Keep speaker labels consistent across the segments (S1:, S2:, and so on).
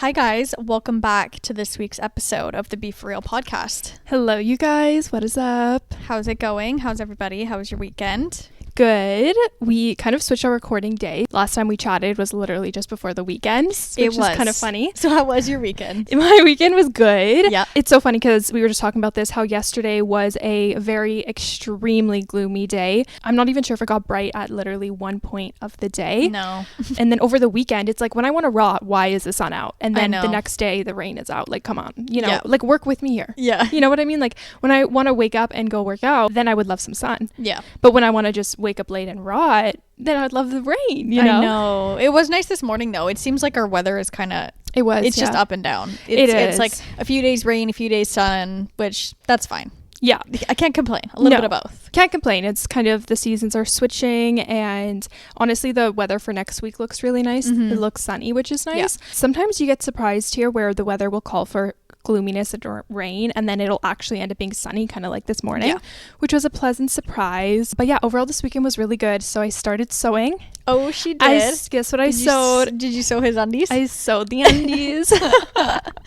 S1: Hi guys, welcome back to this week's episode of the Be For Real podcast.
S2: Hello you guys, what is up?
S1: How's it going? How's everybody? How was your weekend?
S2: Good. We kind of switched our recording day. Last time we chatted was literally just before the weekend, which is kind of funny.
S1: So how was your weekend?
S2: My weekend was good.
S1: Yeah.
S2: It's so funny because we were just talking about this, how yesterday was a very extremely gloomy day. I'm not even sure if it got bright at literally one point of the day.
S1: No.
S2: And then over the weekend, it's like when I want to rot, why is the sun out? And then
S1: I know.
S2: the next day the rain is out. Like, come on,
S1: Yeah.
S2: like work with me here.
S1: Yeah.
S2: You know what I mean? Like when I want to wake up and go work out, then I would love some sun.
S1: Yeah.
S2: But when I want to just wake up late and rot, then I'd love the rain, you know?
S1: I know. It was nice this morning though. It seems like our weather is kind of, it's just up and down. It's like a few days rain, a few days sun, which that's fine.
S2: Yeah.
S1: I can't complain. A little bit of both.
S2: Can't complain. It's kind of the seasons are switching, and honestly the weather for next week looks really nice.
S1: Mm-hmm.
S2: It looks sunny, which is nice.
S1: Yeah.
S2: Sometimes you get surprised here where the weather will call for gloominess and rain, and then it'll actually end up being sunny, kind of like this morning, which was a pleasant surprise. But yeah, overall this weekend was really good. So I started sewing.
S1: Oh, she did.
S2: Guess what I sewed?
S1: Did you sew his undies?
S2: I sewed the undies.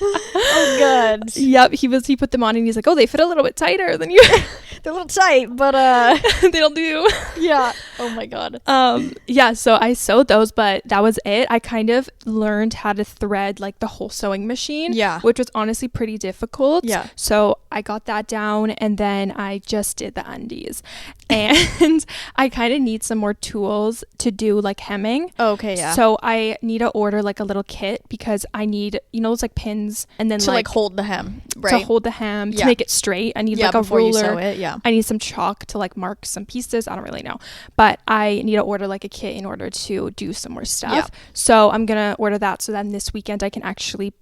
S1: Oh, good.
S2: Yep, he put them on and he's like, oh, they fit a little bit tighter than you.
S1: They're a little tight, but
S2: They'll do.
S1: yeah. Oh my god.
S2: Yeah, so I sewed those, but that was it. I kind of learned how to thread like the whole sewing machine, which was honestly pretty difficult.
S1: Yeah.
S2: So I got that down, and then I just did the undies. And I kind of need some more tools to do like hemming.
S1: Okay, yeah.
S2: So I need to order like a little kit, because I need, those like pins, and then
S1: to like hold the hem, right?
S2: To hold the hem, to make it straight. I need like a
S1: before
S2: ruler.
S1: You sew it, yeah.
S2: I need some chalk to like mark some pieces. I don't really know, but I need to order like a kit in order to do some more stuff.
S1: Yeah.
S2: So I'm gonna order that, so then this weekend I can actually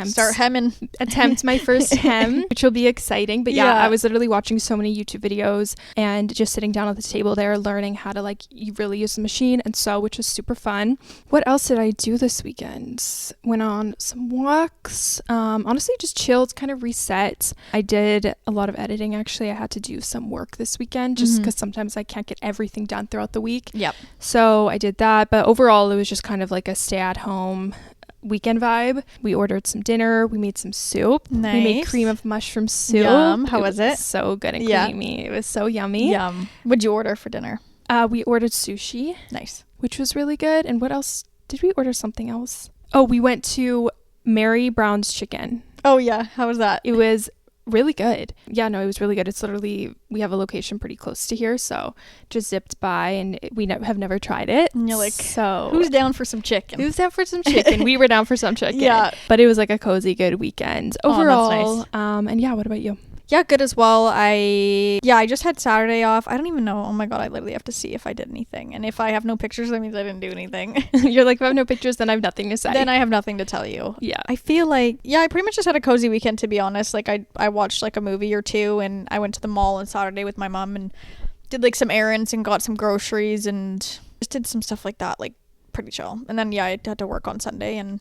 S1: start hemming.
S2: attempt my first hem, which will be exciting. But yeah, I was literally watching so many YouTube videos and just sitting down at the table there learning how to like really use the machine and sew, which was super fun. What else did I do this weekend? Went on some walks, honestly just chilled, kind of reset. I did a lot of editing. Actually, I had to do some work this weekend just because sometimes I can't get everything done throughout the week.
S1: Yep.
S2: So I did that, but overall it was just kind of like a stay at home weekend vibe. We ordered some dinner. We made some soup.
S1: Nice.
S2: We made cream of mushroom soup.
S1: Yum. How was it?
S2: So good and creamy. It was so yummy.
S1: Yum. What'd you order for dinner?
S2: We ordered sushi.
S1: Nice.
S2: Which was really good. And what else? Did we order something else? Oh, we went to Mary Brown's Chicken.
S1: Oh yeah. How was that?
S2: It was really good. Yeah, no, it was really good. It's literally, we have a location pretty close to here, so just zipped by, and we have never tried it.
S1: And you're like,
S2: so
S1: who's down for some chicken?
S2: Who's down for some chicken? We were down for some chicken.
S1: Yeah.
S2: But it was like a cozy, good weekend overall.
S1: Oh, that's
S2: nice. And yeah, what about you?
S1: Yeah, good as well. I just had Saturday off. I don't even know. Oh my god, I literally have to see if I did anything. And if I have no pictures, that means I didn't do anything.
S2: You're like, if I have no pictures, then I have nothing to say.
S1: Then I have nothing to tell you.
S2: Yeah.
S1: I feel like, I pretty much just had a cozy weekend, to be honest. Like I watched like a movie or two, and I went to the mall on Saturday with my mom and did like some errands and got some groceries and just did some stuff like that, like pretty chill. And then I had to work on Sunday, and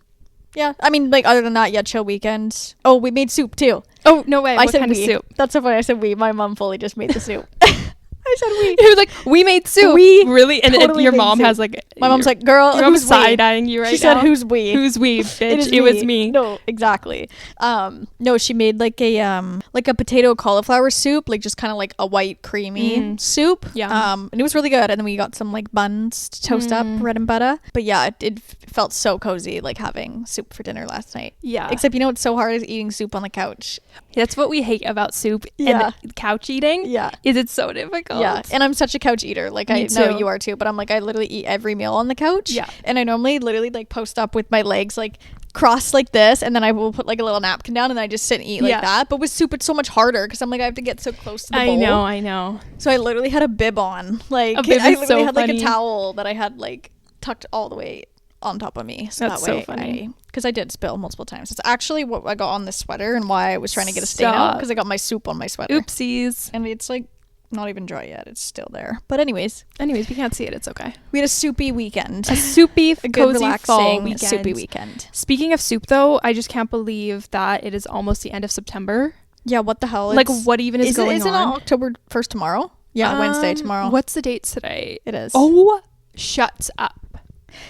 S1: I mean, like, other than that, chill weekend. Oh, we made soup too.
S2: Oh, no way. What
S1: said
S2: kind of soup?
S1: That's so funny. I said we. My mom fully just made the soup. I said we.
S2: It was like, we made soup.
S1: We
S2: really? And
S1: totally
S2: your
S1: made
S2: mom
S1: soup.
S2: has like,
S1: My mom's like, girl,
S2: your mom's
S1: who's
S2: side-eyeing you right now.
S1: She said, who's we?
S2: Who's we, bitch? It was me.
S1: No, exactly. No, she made like a potato cauliflower soup, like just kind of like a white creamy soup.
S2: Yeah.
S1: And it was really good. And then we got some like buns to toast up, bread and butter. But yeah, it felt so cozy, like having soup for dinner last night.
S2: Yeah.
S1: Except what's so hard is eating soup on the couch.
S2: That's what we hate about soup and couch eating.
S1: Yeah.
S2: Is it so difficult?
S1: Yeah. And I'm such a couch eater. Like, I know you are too, but I'm like, I literally eat every meal on the couch.
S2: Yeah.
S1: And I normally literally like post up with my legs like crossed like this, and then I will put like a little napkin down and I just sit and eat like that. But with soup it's so much harder because I'm like, I have to get so close to the bowl.
S2: I know.
S1: So I literally had a bib on. Like,
S2: a bib
S1: I
S2: is
S1: literally
S2: so
S1: had
S2: funny.
S1: like a towel that I had like tucked all the way on top of me. So
S2: that's
S1: that way
S2: so funny.
S1: Because I did spill multiple times. It's actually what I got on this sweater and why I was trying to get a stain out, because I got my soup on my sweater.
S2: Oopsies.
S1: And it's like not even dry yet. It's still there. But anyways,
S2: we can't see it. It's okay.
S1: we had a soupy weekend.
S2: A soupy,
S1: A good,
S2: cozy
S1: relaxing,
S2: fall weekend.
S1: soupy weekend.
S2: Speaking of soup, though, I just can't believe that it is almost the end of September.
S1: Yeah, what the hell?
S2: Like, what even is going on?
S1: Isn't it October 1st tomorrow? Yeah, Wednesday tomorrow.
S2: What's the date today?
S1: It is.
S2: Oh, shut up.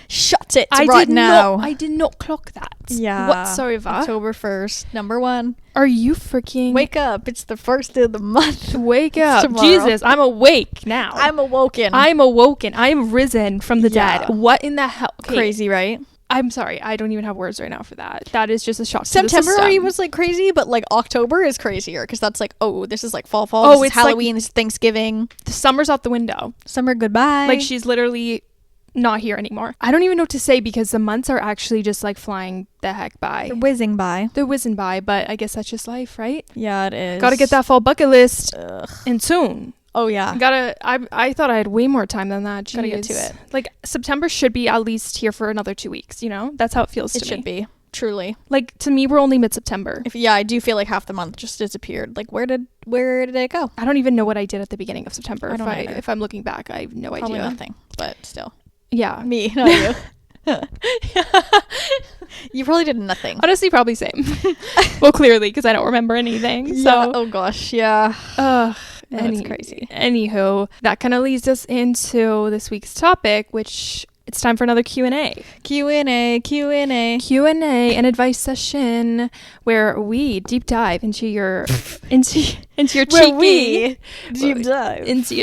S1: Shut it right now.
S2: I did not clock that.
S1: Yeah.
S2: Whatsoever.
S1: October 1st, number 1.
S2: Are you freaking...
S1: Wake up. It's the first of the month.
S2: Wake up.
S1: Tomorrow.
S2: Jesus, I'm awake now.
S1: I'm awoken.
S2: I am risen from the dead. What in the hell? Okay.
S1: Crazy, right?
S2: I'm sorry. I don't even have words right now for that. That is just a shock to the
S1: September
S2: system.
S1: already was like crazy, but like October is crazier because that's like, oh, this is like fall.
S2: Oh,
S1: this
S2: it's
S1: is Halloween. This is Thanksgiving.
S2: The summer's out the window.
S1: Summer goodbye.
S2: Like she's literally not here anymore. I don't even know what to say because the months are actually just like flying the heck by.
S1: They're whizzing by.
S2: But I guess that's just life, right?
S1: Yeah, it is.
S2: Gotta get that fall bucket list and soon.
S1: Oh yeah.
S2: I thought I had way more time than that. Jeez.
S1: Gotta get to it.
S2: Like September should be at least here for another 2 weeks, you know? That's how it feels to me.
S1: It should be. Truly.
S2: Like to me we're only mid-September.
S1: I do feel like half the month just disappeared. Like where did it go?
S2: I don't even know what I did at the beginning of September.
S1: If
S2: I'm looking back, I have no
S1: Probably
S2: idea.
S1: Nothing. But still.
S2: Yeah.
S1: Me, not you. You probably did nothing.
S2: Honestly, probably same. Well, clearly, because I don't remember anything. So.
S1: Yeah. Oh gosh, yeah. That's crazy.
S2: Anywho, that kind of leads us into this week's topic, which it's time for another Q&A.
S1: Q&A,
S2: an advice session where we deep dive into your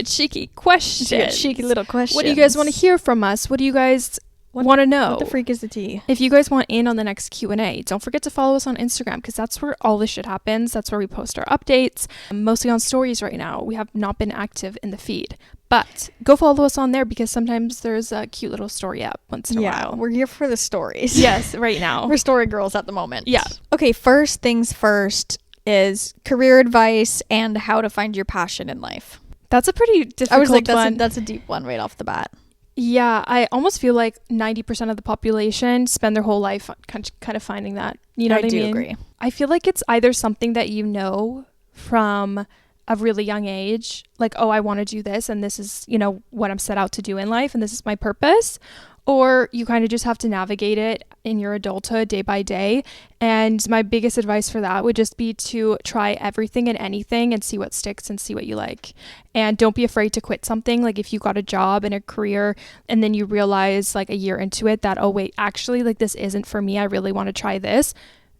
S2: cheeky questions.
S1: Cheeky little questions.
S2: What do you guys want to hear from us? What do you guys want to know?
S1: What the freak is the tea?
S2: If you guys want in on the next Q&A, don't forget to follow us on Instagram because that's where all this shit happens. That's where we post our updates, mostly on stories right now. We have not been active in the feed. But go follow us on there because sometimes there's a cute little story up once in a while.
S1: We're here for the stories.
S2: Yes, right now.
S1: We're story girls at the moment.
S2: Yeah.
S1: Okay, first things first is career advice and how to find your passion in life.
S2: That's a pretty difficult one.
S1: I was like, that's a deep one right off the bat.
S2: Yeah, I almost feel like 90% of the population spend their whole life kind of finding that. You know what I mean?
S1: I do agree.
S2: I feel like it's either something that you know from a really young age, like, oh, I want to do this and this is, you know, what I'm set out to do in life and this is my purpose. Or you kind of just have to navigate it in your adulthood day by day. And my biggest advice for that would just be to try everything and anything and see what sticks and see what you like. And don't be afraid to quit something. Like if you got a job and a career and then you realize like a year into it that, oh wait, actually like this isn't for me. I really want to try this.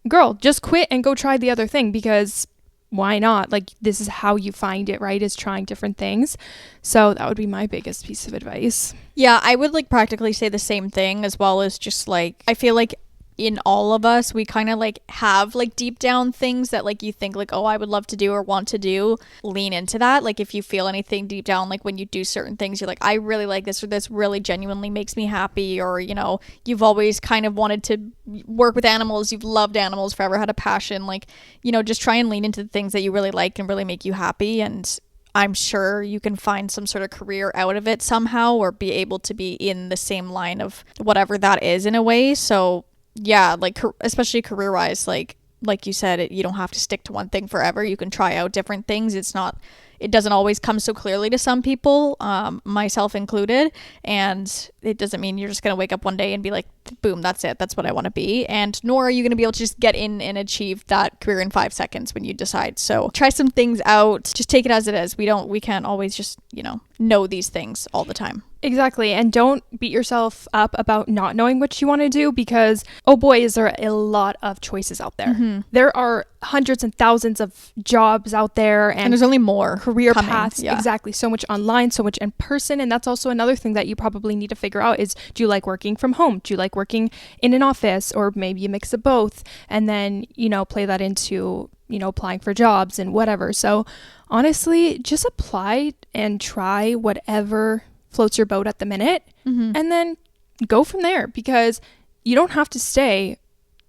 S2: Girl, just quit and go try the other thing because why not? Like this is how you find it, right? Is trying different things. So that would be my biggest piece of advice.
S1: Yeah, I would like practically say the same thing as well as just like, I feel like in all of us, we kind of like have like deep down things that like you think like, oh, I would love to do or want to do. Lean into that. Like if you feel anything deep down, like when you do certain things, you're like, I really like this or this really genuinely makes me happy. Or, you know, you've always kind of wanted to work with animals. You've loved animals forever, had a passion. Like, you know, just try and lean into the things that you really like and really make you happy. And I'm sure you can find some sort of career out of it somehow or be able to be in the same line of whatever that is in a way. So yeah, like especially career wise, like you said, you don't have to stick to one thing forever. You can try out different things. It doesn't always come so clearly to some people, myself included. And it doesn't mean you're just going to wake up one day and be like, boom, that's it. That's what I want to be. And nor are you going to be able to just get in and achieve that career in 5 seconds when you decide. So try some things out. Just take it as it is. We can't always just, you know these things all the time.
S2: Exactly. And don't beat yourself up about not knowing what you want to do because, oh boy, is there a lot of choices out there. Mm-hmm. There are hundreds and thousands of jobs out there. And
S1: there's only more
S2: career
S1: coming.
S2: Paths. Yeah. Exactly. So much online, so much in person. And that's also another thing that you probably need to figure out is, do you like working from home? Do you like working in an office? Or maybe a mix of both. And then, you know, play that into, you know, applying for jobs and whatever. So honestly, just apply and try whatever floats your boat at the minute, and then go from there because you don't have to stay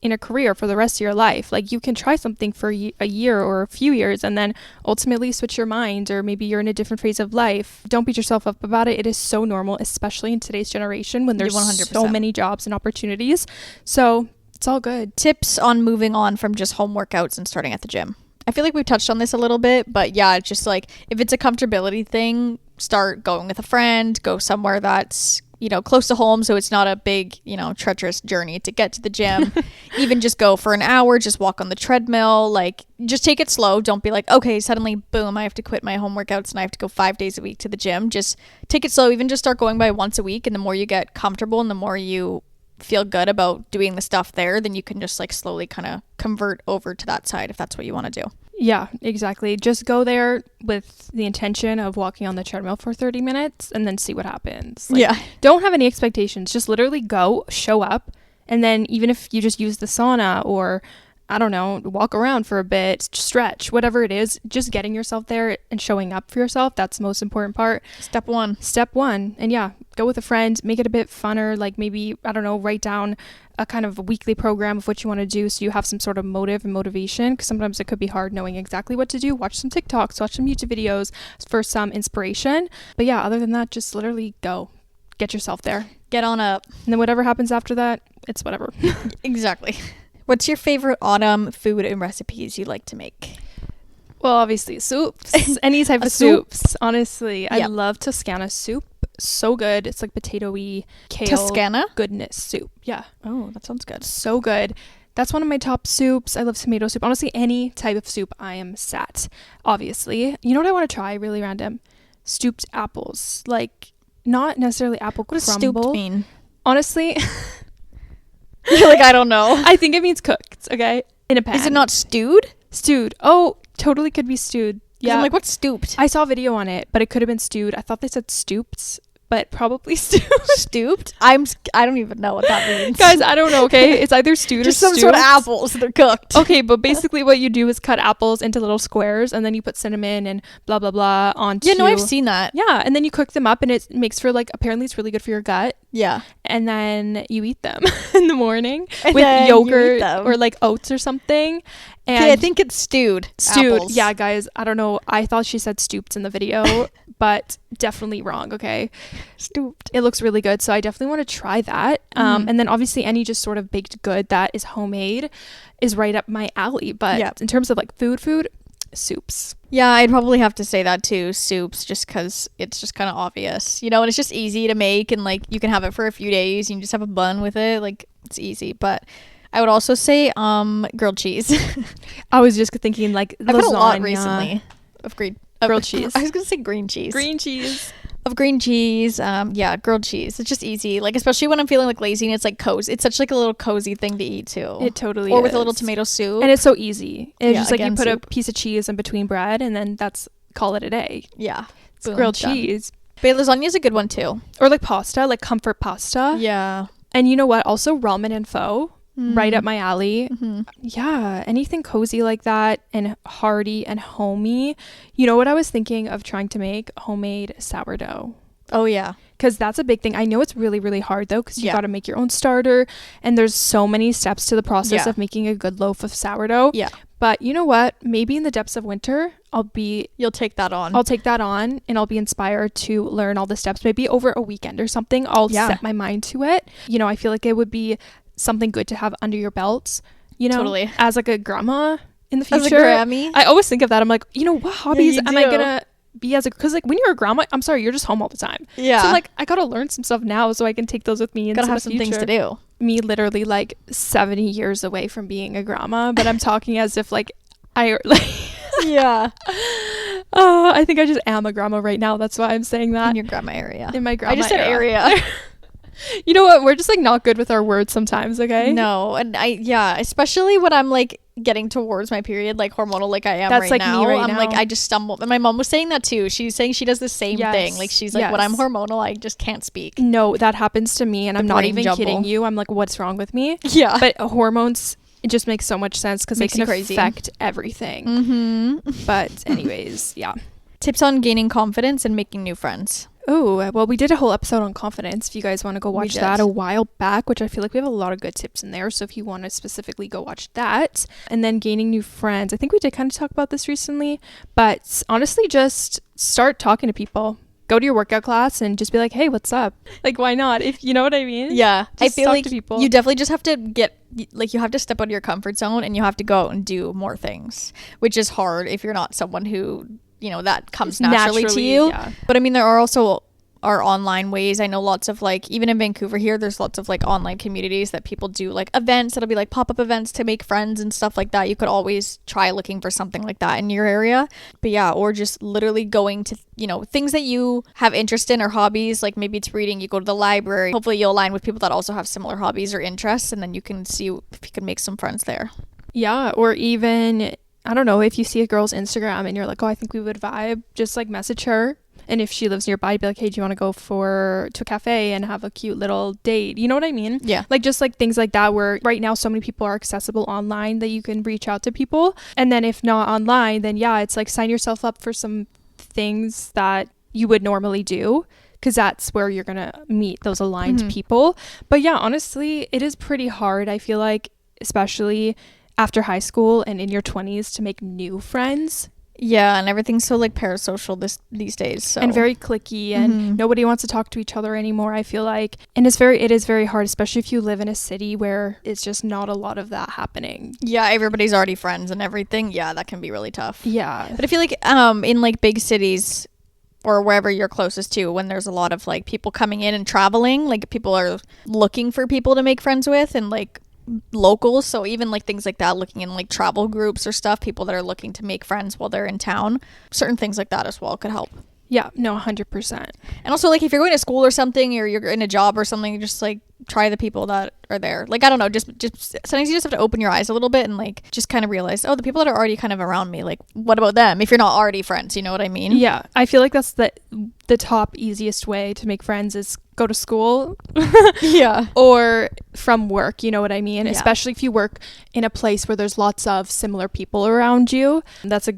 S2: in a career for the rest of your life. Like you can try something for a year or a few years and then ultimately switch your mind, or maybe you're in a different phase of life. Don't beat yourself up about it. It is so normal, especially in today's generation when there's 100%. So many jobs and opportunities. So it's all good.
S1: Tips on moving on from just home workouts and starting at the gym. I feel like we've touched on this a little bit, but yeah, it's just like if it's a comfortability thing, start going with a friend, go somewhere that's you know, close to home, so it's not a big, you know, treacherous journey to get to the gym. Even just go for an hour, just walk on the treadmill, like just take it slow. Don't be like, okay, suddenly boom, I have to quit my home workouts and I have to go 5 days a week to the gym. Just take it slow. Even just start going by once a week, and the more you get comfortable and the more you feel good about doing the stuff there, then you can just like slowly kind of convert over to that side if that's what you want to do.
S2: Yeah, exactly. Just go there with the intention of walking on the treadmill for 30 minutes and then see what happens. Like,
S1: yeah.
S2: Don't have any expectations. Just literally go, show up. And then even if you just use the sauna or, I don't know, walk around for a bit, stretch, whatever it is, just getting yourself there and showing up for yourself. That's the most important part.
S1: Step one.
S2: And yeah, go with a friend, make it a bit funner. Like maybe, I don't know, write down a kind of a weekly program of what you want to do so you have some sort of motive and motivation, because sometimes it could be hard knowing exactly what to do. Watch some TikToks, watch some YouTube videos for some inspiration. But yeah, other than that, just literally go. Get yourself there.
S1: Get on up.
S2: And then whatever happens after that, it's whatever.
S1: Exactly. What's your favorite autumn food and recipes you like to make?
S2: Well, obviously soups. Any type of soups. Honestly,
S1: Yep.
S2: I love Toscana soup. So good. It's like potatoey, kale,
S1: Toscana?
S2: goodness soup. Yeah.
S1: Oh, that sounds good.
S2: So good. That's one of my top soups. I love tomato soup. Honestly, any type of soup, I am set. Obviously. You know what I want to try? Really random. Stooped apples. Like, not necessarily apple
S1: What does
S2: crumble.
S1: stooped mean?
S2: Honestly,
S1: You're like, I don't know.
S2: I think it means cooked, okay? In a pan.
S1: Is it not stewed?
S2: Stewed. Oh, totally could be stewed. Yeah.
S1: I'm like, what's stooped?
S2: I saw a video on it, but it could have been stewed. I thought they said stooped, but probably stewed.
S1: Stooped? I don't even know what that means.
S2: Guys, I don't know, okay? It's either stewed
S1: just
S2: or
S1: some
S2: stewed.
S1: sort of apples. They're cooked.
S2: Okay, but basically what you do is cut apples into little squares, and then you put cinnamon and blah, blah, blah onto...
S1: Yeah, no, I've seen that.
S2: Yeah, and then you cook them up, and it makes for, like, apparently it's really good for your gut.
S1: Yeah.
S2: And then you eat them in the morning
S1: And
S2: with
S1: then you eat
S2: yogurt
S1: them.
S2: or, like, oats or something. And
S1: Okay, I think it's stewed. Apples.
S2: Yeah, guys, I don't know. I thought she said stooped in the video, but definitely wrong, okay?
S1: Stooped.
S2: It looks really good, so I definitely want to try that. And then obviously any just sort of baked good that is homemade is right up my alley. But in terms of like food, soups.
S1: Yeah, I'd probably have to say that too. Soups, just because it's just kind of obvious, you know, and it's just easy to make, and like you can have it for a few days. You can just have a bun with it. Like it's easy. But I would also say grilled cheese.
S2: I was just thinking like
S1: I've had a lot recently of grilled cheese. I was gonna say green cheese.
S2: Green cheese.
S1: Of green cheese. Yeah, grilled cheese. It's just easy. Like especially when I'm feeling like lazy and it's like cozy. It's such like a little cozy thing to eat too.
S2: It totally
S1: Or
S2: is.
S1: with a little tomato soup.
S2: And it's so easy. It's
S1: Yeah,
S2: just like you
S1: again,
S2: put
S1: soup.
S2: a piece of cheese in between bread and then call it a day.
S1: Yeah.
S2: It's
S1: Boom,
S2: grilled
S1: done.
S2: cheese.
S1: But lasagna is a good one too.
S2: Or like pasta, like comfort pasta.
S1: Yeah.
S2: And you know what? Also ramen and pho. Right up my alley.
S1: Mm-hmm.
S2: Yeah, anything cozy like that and hearty and homey. You know what I was thinking of trying to make? Homemade sourdough.
S1: Oh yeah.
S2: Because that's a big thing. I know it's really, really hard though, because you
S1: Yeah.
S2: got to make your own starter and there's so many steps to the process
S1: Yeah.
S2: of making a good loaf of sourdough.
S1: Yeah.
S2: But you know what? Maybe in the depths of winter,
S1: You'll take that on.
S2: I'll take that on and I'll be inspired to learn all the steps. Maybe over a weekend or something, I'll set my mind to it. You know, I feel like it would be something good to have under your belts, you know,
S1: Totally.
S2: as like a grandma in the future.
S1: As a Grammy.
S2: I always think of that. I'm like, you know, what hobbies
S1: you
S2: am I
S1: do.
S2: gonna be as a, because like when you're a grandma, I'm sorry, you're just home all the time.
S1: Yeah.
S2: So like I gotta learn some stuff now so I can take those with me into
S1: Gotta have
S2: the
S1: some
S2: future.
S1: things to do.
S2: Me literally like 70 years away from being a grandma, but I'm talking as if like I like
S1: Yeah.
S2: I think I just am a grandma right now. That's why I'm saying that.
S1: In your grandma area.
S2: In my grandma
S1: I just said
S2: era.
S1: area.
S2: You know what? We're just like not good with our words sometimes, okay?
S1: No, and especially when I'm like getting towards my period, like hormonal, like I am
S2: That's
S1: right
S2: like
S1: now.
S2: me right
S1: I'm
S2: now.
S1: like I just stumble. And my mom was saying that too. She's saying she does the same
S2: Yes,
S1: thing. Like she's like when I'm
S2: yes.
S1: hormonal, I just can't speak.
S2: No, that happens to me, and I'm not
S1: brain
S2: even
S1: jumble.
S2: kidding you. I'm like, what's wrong with me?
S1: Yeah,
S2: But hormones, it just makes so much sense because they
S1: Makes
S2: can
S1: you crazy.
S2: affect everything.
S1: mm-hmm.
S2: But anyways, yeah.
S1: Tips on gaining confidence and making new friends.
S2: Oh, well, we did a whole episode on confidence. If you guys want to go watch
S1: did.
S2: that a while back, which I feel like we have a lot of good tips in there. So if you want to specifically go watch that. And then gaining new friends. I think we did kind of talk about this recently. But honestly, just start talking to people. Go to your workout class and just be like, hey, what's up? Like, why not? If you know what I mean?
S1: Yeah,
S2: Just
S1: I feel
S2: talk
S1: like
S2: to people.
S1: you definitely just have to you have to step out of your comfort zone and you have to go out and do more things, which is hard if you're not someone who, you know, that comes naturally to you.
S2: Yeah.
S1: But I mean, there are also are online ways. I know lots of like, even in Vancouver here, there's lots of like online communities that people do like events that'll be like pop-up events to make friends and stuff like that. You could always try looking for something like that in your area. But yeah, or just literally going to, you know, things that you have interest in or hobbies, like maybe it's reading, you go to the library. Hopefully you'll align with people that also have similar hobbies or interests, and then you can see if you can make some friends there.
S2: Yeah, or even, I don't know, if you see a girl's Instagram and you're like, oh, I think we would vibe, just like message her. And if she lives nearby, be like, hey, do you want to go to a cafe and have a cute little date? You know what I mean?
S1: Yeah.
S2: Like just like things like that, where right now so many people are accessible online that you can reach out to people. And then if not online, then yeah, it's like sign yourself up for some things that you would normally do, because that's where you're going to meet those aligned people. But yeah, honestly, it is pretty hard, I feel like, especially after high school and in your 20s, to make new friends.
S1: Yeah, and everything's so like parasocial these days. So.
S2: And very cliquey, and nobody wants to talk to each other anymore, I feel like. And it is very hard, especially if you live in a city where it's just not a lot of that happening.
S1: Yeah, everybody's already friends and everything. Yeah, that can be really tough.
S2: Yeah.
S1: But I feel like in like big cities or wherever you're closest to, when there's a lot of like people coming in and traveling, like people are looking for people to make friends with, and like locals. So even like things like that, looking in like travel groups or stuff, people that are looking to make friends while they're in town, certain things like that as well could help.
S2: Yeah, no, 100%.
S1: And also like if you're going to school or something, or you're in a job or something, just like try the people that are there. Like, I don't know, just sometimes you just have to open your eyes a little bit and like just kind of realize, oh, the people that are already kind of around me, like what about them if you're not already friends, you know what I mean?
S2: Yeah, I feel like that's the top easiest way to make friends is go to school.
S1: Yeah.
S2: Or from work, you know what I mean?
S1: Yeah.
S2: Especially if you work in a place where there's lots of similar people around you. That's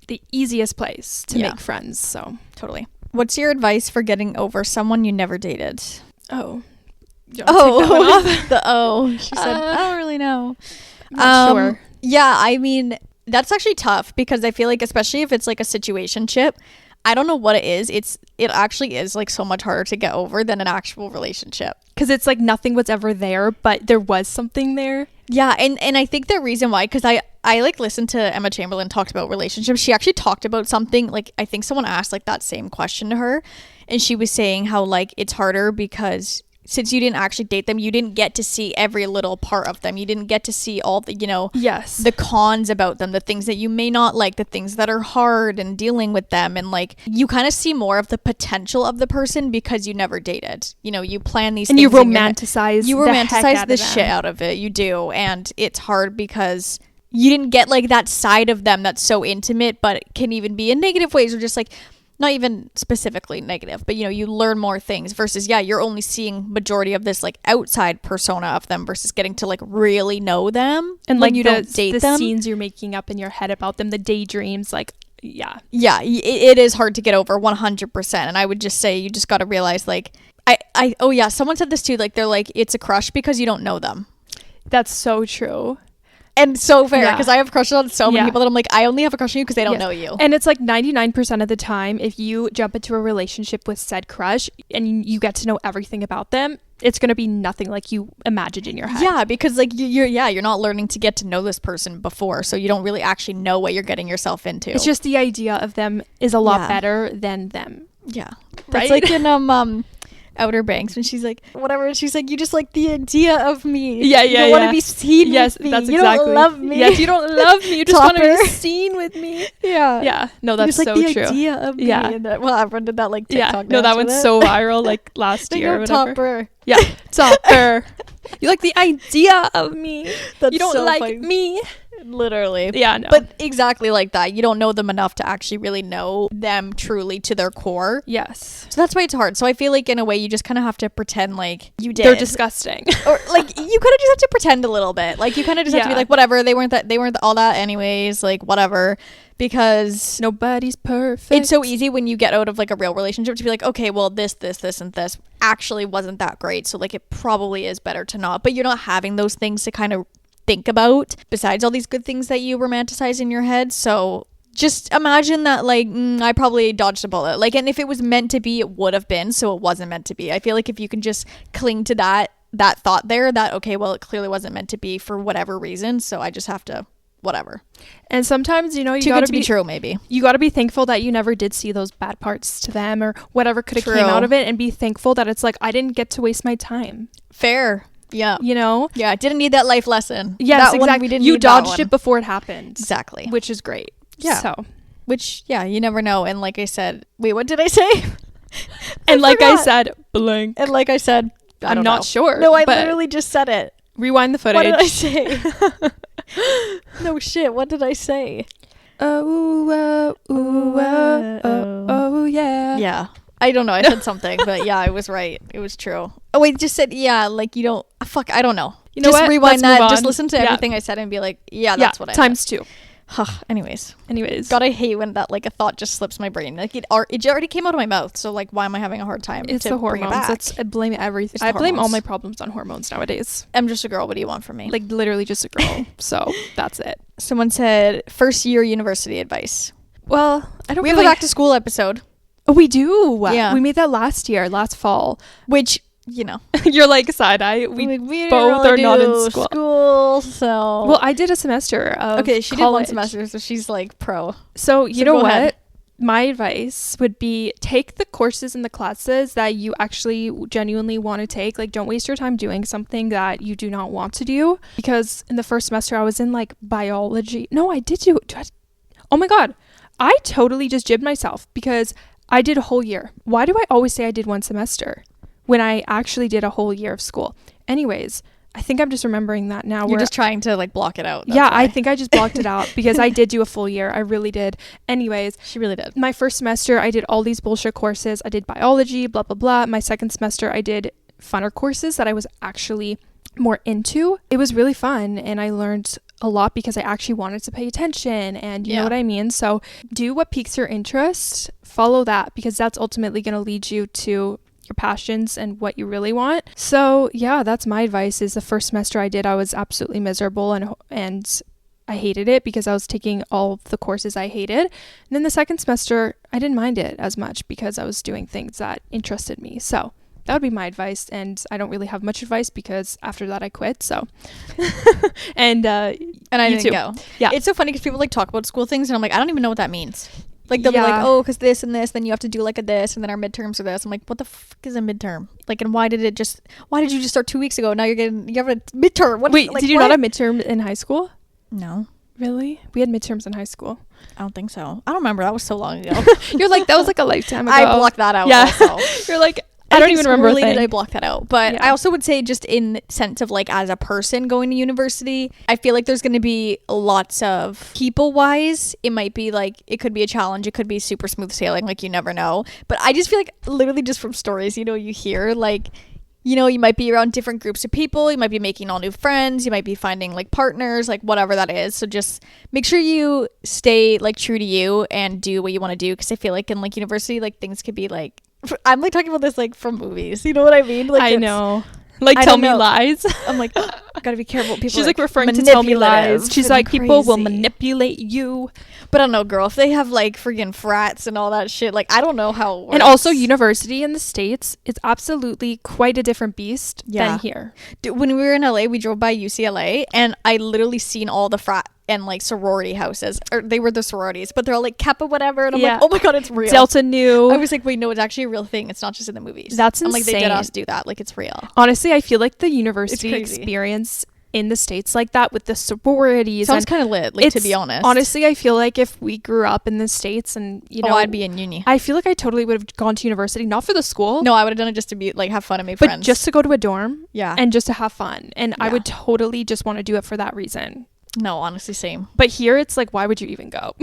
S2: the easiest place to make friends. So
S1: totally. What's your advice for getting over someone you never dated?
S2: Oh.
S1: She said, I don't really know.
S2: I'm not sure.
S1: Yeah, I mean, that's actually tough, because I feel like, especially if it's like a situationship, I don't know what it is. It actually is like so much harder to get over than an actual relationship.
S2: Because it's like nothing was ever there, but there was something there.
S1: Yeah, and I think the reason why, because I like listened to Emma Chamberlain talked about relationships. She actually talked about something, like I think someone asked like that same question to her, and she was saying how like it's harder because since you didn't actually date them, you didn't get to see every little part of them. You didn't get to see all the, you know,
S2: yes,
S1: the cons about them, the things that you may not like, the things that are hard and dealing with them. And like, you kind of see more of the potential of the person because you never dated. You know, you plan these
S2: and
S1: things.
S2: You romanticize
S1: the shit out of it. You do. And it's hard because you didn't get like that side of them that's so intimate, but it can even be in negative ways, or just like, not even specifically negative, but you know, you learn more things versus, yeah, you're only seeing majority of this like outside persona of them versus getting to like really know them.
S2: And like
S1: you don't date them.
S2: The scenes you're making up in your head about them, the daydreams, like, yeah.
S1: Yeah, it is hard to get over 100%. And I would just say you just got to realize like, oh yeah, someone said this too, like they're like, it's a crush because you don't know them.
S2: That's so true.
S1: And so fair, because I have crushes on so many
S2: Yeah.
S1: people that I'm like, I only have a crush on you because they don't know you.
S2: And it's like 99% of the time, if you jump into a relationship with said crush and you get to know everything about them, it's going to be nothing like you imagined in your head.
S1: Yeah, because like you're not learning to get to know this person before, so you don't really actually know what you're getting yourself into.
S2: It's just the idea of them is a lot better than them.
S1: Yeah.
S2: Right?
S1: That's like in Outer Banks when she's like, whatever, she's like, you just like the idea of me.
S2: Yeah,
S1: you don't want to be seen with me.
S2: That's
S1: you
S2: exactly.
S1: don't love me.
S2: Yes, you don't love me. You just want to be seen with me.
S1: Yeah.
S2: Yeah. No, that's
S1: just, like,
S2: so
S1: the
S2: true.
S1: idea of me.
S2: Yeah.
S1: And well, everyone did that like TikTok.
S2: Yeah. No, that went so viral like last year or whatever.
S1: Topper.
S2: Yeah. Topper. You like the idea of me.
S1: That's
S2: you don't
S1: so
S2: like
S1: funny.
S2: me.
S1: Literally.
S2: Yeah, no.
S1: But exactly like that. You don't know them enough to actually really know them truly to their core.
S2: Yes.
S1: So that's why it's hard. So I feel like in a way you just kind of have to pretend like you did.
S2: They're disgusting.
S1: Or like you kind of just have to pretend a little bit. Like you kind of just have to be like, whatever, they weren't all that anyways, like whatever. Because
S2: nobody's perfect.
S1: It's so easy when you get out of like a real relationship to be like, okay, well this and this actually wasn't that great, so like it probably is better to not. But you're not having those things to kind of think about besides all these good things that you romanticize in your head. So just imagine that like I probably dodged a bullet, like, and if it was meant to be, it would have been, so it wasn't meant to be. I feel like if you can just cling to that thought there, that okay, well, it clearly wasn't meant to be for whatever reason, so I just have to whatever.
S2: And sometimes, you know, you
S1: Too
S2: gotta
S1: good to be true, maybe.
S2: You gotta be thankful that you never did see those bad parts to them or whatever could have
S1: True.
S2: came out of it, and be thankful that it's like, I didn't get to waste my time.
S1: Fair. Yeah.
S2: You know?
S1: Yeah, I didn't need that life lesson.
S2: Yes,
S1: that one,
S2: exactly.
S1: we didn't
S2: You
S1: need that
S2: dodged
S1: one.
S2: it before it happened.
S1: Exactly.
S2: Which is great.
S1: Yeah.
S2: So.
S1: Which, yeah, you never know. And like I said, wait, what did I say?
S2: And like I said, blank.
S1: And like I said,
S2: I'm not sure.
S1: No, I
S2: but
S1: literally just said it.
S2: rewind the footage.
S1: What did I say? No shit, what did I say?
S2: Oh, yeah.
S1: Yeah. I don't know. I said something, but yeah, I was right. It was true. Oh, wait, just said, yeah, like you don't, fuck, I don't know.
S2: You know
S1: just
S2: what?
S1: rewind
S2: Let's move
S1: that. Just
S2: on.
S1: listen to everything I said and be like, yeah, that's what I
S2: times 2.
S1: Anyways.
S2: God,
S1: I hate when that like a thought just slips my brain. Like it already came out of my mouth. So like, why am I having a hard time?
S2: It's
S1: to
S2: the
S1: bring it
S2: hormones.
S1: back?
S2: I blame everything. I blame all my problems on hormones nowadays.
S1: I'm just a girl. What do you want from me?
S2: Like literally just a girl. So that's it.
S1: Someone said first year university advice.
S2: Well, I don't.
S1: We have a back to school episode.
S2: Oh, we do.
S1: Yeah,
S2: we made that last fall.
S1: Which, you know,
S2: you're like side eye. We both are not in school.
S1: So
S2: well, I did a semester of
S1: okay. She
S2: college.
S1: did one semester, so she's like pro.
S2: So you know what?
S1: Ahead.
S2: My advice would be take the courses and the classes that you actually genuinely want to take. Like, don't waste your time doing something that you do not want to do. Because in the first semester, I was in like biology. No, I did do it. Oh my God. I totally just jibbed myself because I did a whole year. Why do I always say I did one semester when I actually did a whole year of school? Anyways, I think I'm just remembering that now.
S1: You're just trying to like block it out.
S2: Yeah, why. I think I just blocked it out because I did do a full year. I really did. Anyways.
S1: She really did.
S2: My first semester, I did all these bullshit courses. I did biology, blah, blah, blah. My second semester, I did funner courses that I was actually more into. It was really fun and I learned a lot because I actually wanted to pay attention and you know what I mean? So do what piques your interest, follow that because that's ultimately going to lead you to your passions and what you really want. So yeah, that's my advice. Is the first semester I did, I was absolutely miserable and I hated it because I was taking all the courses I hated. And then the second semester, I didn't mind it as much because I was doing things that interested me. So that would be my advice. And I don't really have much advice because after that I quit. So, and I
S1: didn't go. Yeah. It's so funny because people like talk about school things and I'm like, I don't even know what that means. Like they'll be like, oh, because this and this, then you have to do like a this, and then our midterms are this. I'm like, what the fuck is a midterm? Like, and why did you just start 2 weeks ago? Now you have a midterm.
S2: Wait, did you not have midterm in high school?
S1: No.
S2: Really? We had midterms in high school.
S1: I don't think so. I don't remember. That was so long ago.
S2: You're like, that was like a lifetime ago.
S1: I blocked that out.
S2: Yeah.
S1: Also.
S2: You're like, I don't even remember.
S1: I blocked that out. But I also would say just in sense of like as a person going to university, I feel like there's going to be lots of people wise. It might be like, it could be a challenge. It could be super smooth sailing. Like you never know. But I just feel like literally just from stories, you know, you hear like, you know, you might be around different groups of people. You might be making all new friends. You might be finding like partners, like whatever that is. So just make sure you stay like true to you and do what you want to do. Because I feel like in like university, like things could be like, I'm like talking about this like from movies. You know what I mean? Like
S2: I know. Like tell me lies.
S1: I'm like, gotta be careful. People
S2: She's like referring to tell me lies. She's like, people will manipulate you.
S1: But I don't know, girl. If they have like friggin' frats and all that shit, like I don't know how it works.
S2: And also university in the States, it's absolutely quite a different beast than here.
S1: Dude, when we were in LA, we drove by UCLA and I literally seen all the frat and like sorority houses, or they were the sororities, but they're all like Kappa whatever, and I'm like, oh my god, it's real.
S2: Delta Nu.
S1: I was like, wait, no, it's actually a real thing. It's not just in the movies.
S2: That's insane.
S1: I'm like, they did us do that. Like it's real.
S2: Honestly, I feel like the university experience in the States like that with the sororities
S1: sounds kind of lit, like to be honest.
S2: Honestly, I feel like if we grew up in the States and you know,
S1: I'd be in uni.
S2: I feel like I totally would have gone to university, not for the school.
S1: No, I would have done it just to be like have fun and make
S2: but
S1: friends,
S2: just to go to a dorm.
S1: Yeah,
S2: and just to have fun. And I would totally just want to do it for that reason.
S1: No, honestly, same.
S2: But here it's like, why would you even go?